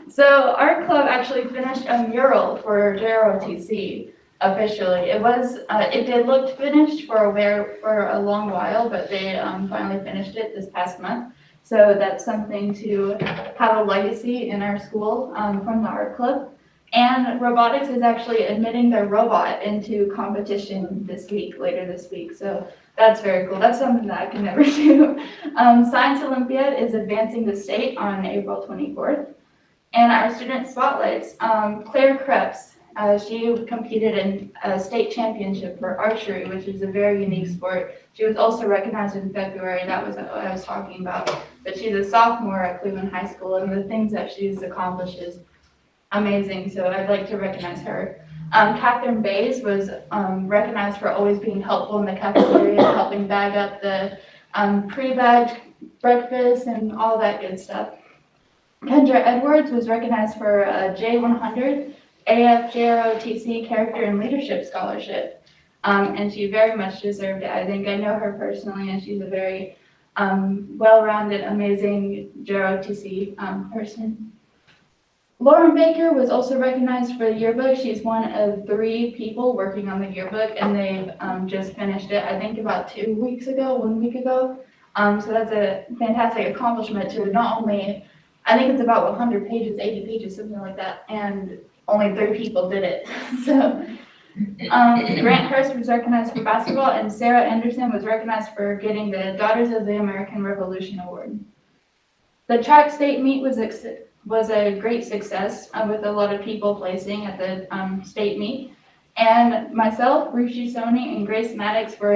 So our club actually finished a mural for JROTC officially. It did look finished for a long while, but they finally finished it this past month. So that's something to have a legacy in our school from the art club. And robotics is actually admitting their robot into competition later this week. So that's very cool. That's something that I can never do. Science Olympiad is advancing the state on April 24th. And our student spotlights, Claire Krebs, she competed in a state championship for archery, which is a very unique sport. She was also recognized in February. That was what I was talking about. But she's a sophomore at Cleveland High School, and the things that she's accomplished is amazing. So I'd like to recognize her. Catherine Bays was recognized for always being helpful in the cafeteria, helping bag up the pre-bagged breakfast and all that good stuff. Kendra Edwards was recognized for a J100 AFJROTC Character and Leadership Scholarship, and she very much deserved it. I think I know her personally, and she's a very well-rounded, amazing JROTC person. Lauren Baker was also recognized for the yearbook. She's one of 3 people working on the yearbook, and they've just finished it, I think about 1 week ago. So that's a fantastic accomplishment to not only, I think it's about 100 pages, 80 pages, something like that, and only 3 people did it. So Grant Hurst was recognized for basketball, and Sarah Anderson was recognized for getting the Daughters of the American Revolution Award. The track state meet was a great success with a lot of people placing at the state meet. And myself, Ruchi Soni, and Grace Maddox were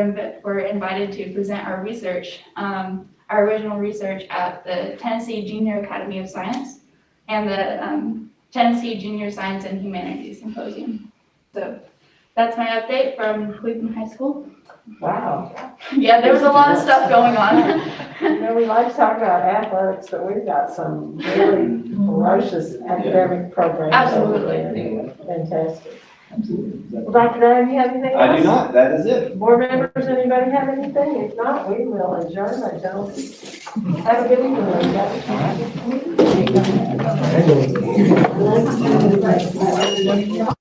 invited to present our research, our original research at the Tennessee Junior Academy of Science and the Tennessee Junior Science and Humanities Symposium. So that's my update from Cleveland High School. Wow. Yeah, there was a lot of stuff going on. You know, we like to talk about athletics, but we've got some really ferocious academic programs. Absolutely. Fantastic. Well, Dr. Dyer, do you have anything else? I do not, that is it. Board members, anybody have anything? If not, we will adjourn until, have a good evening.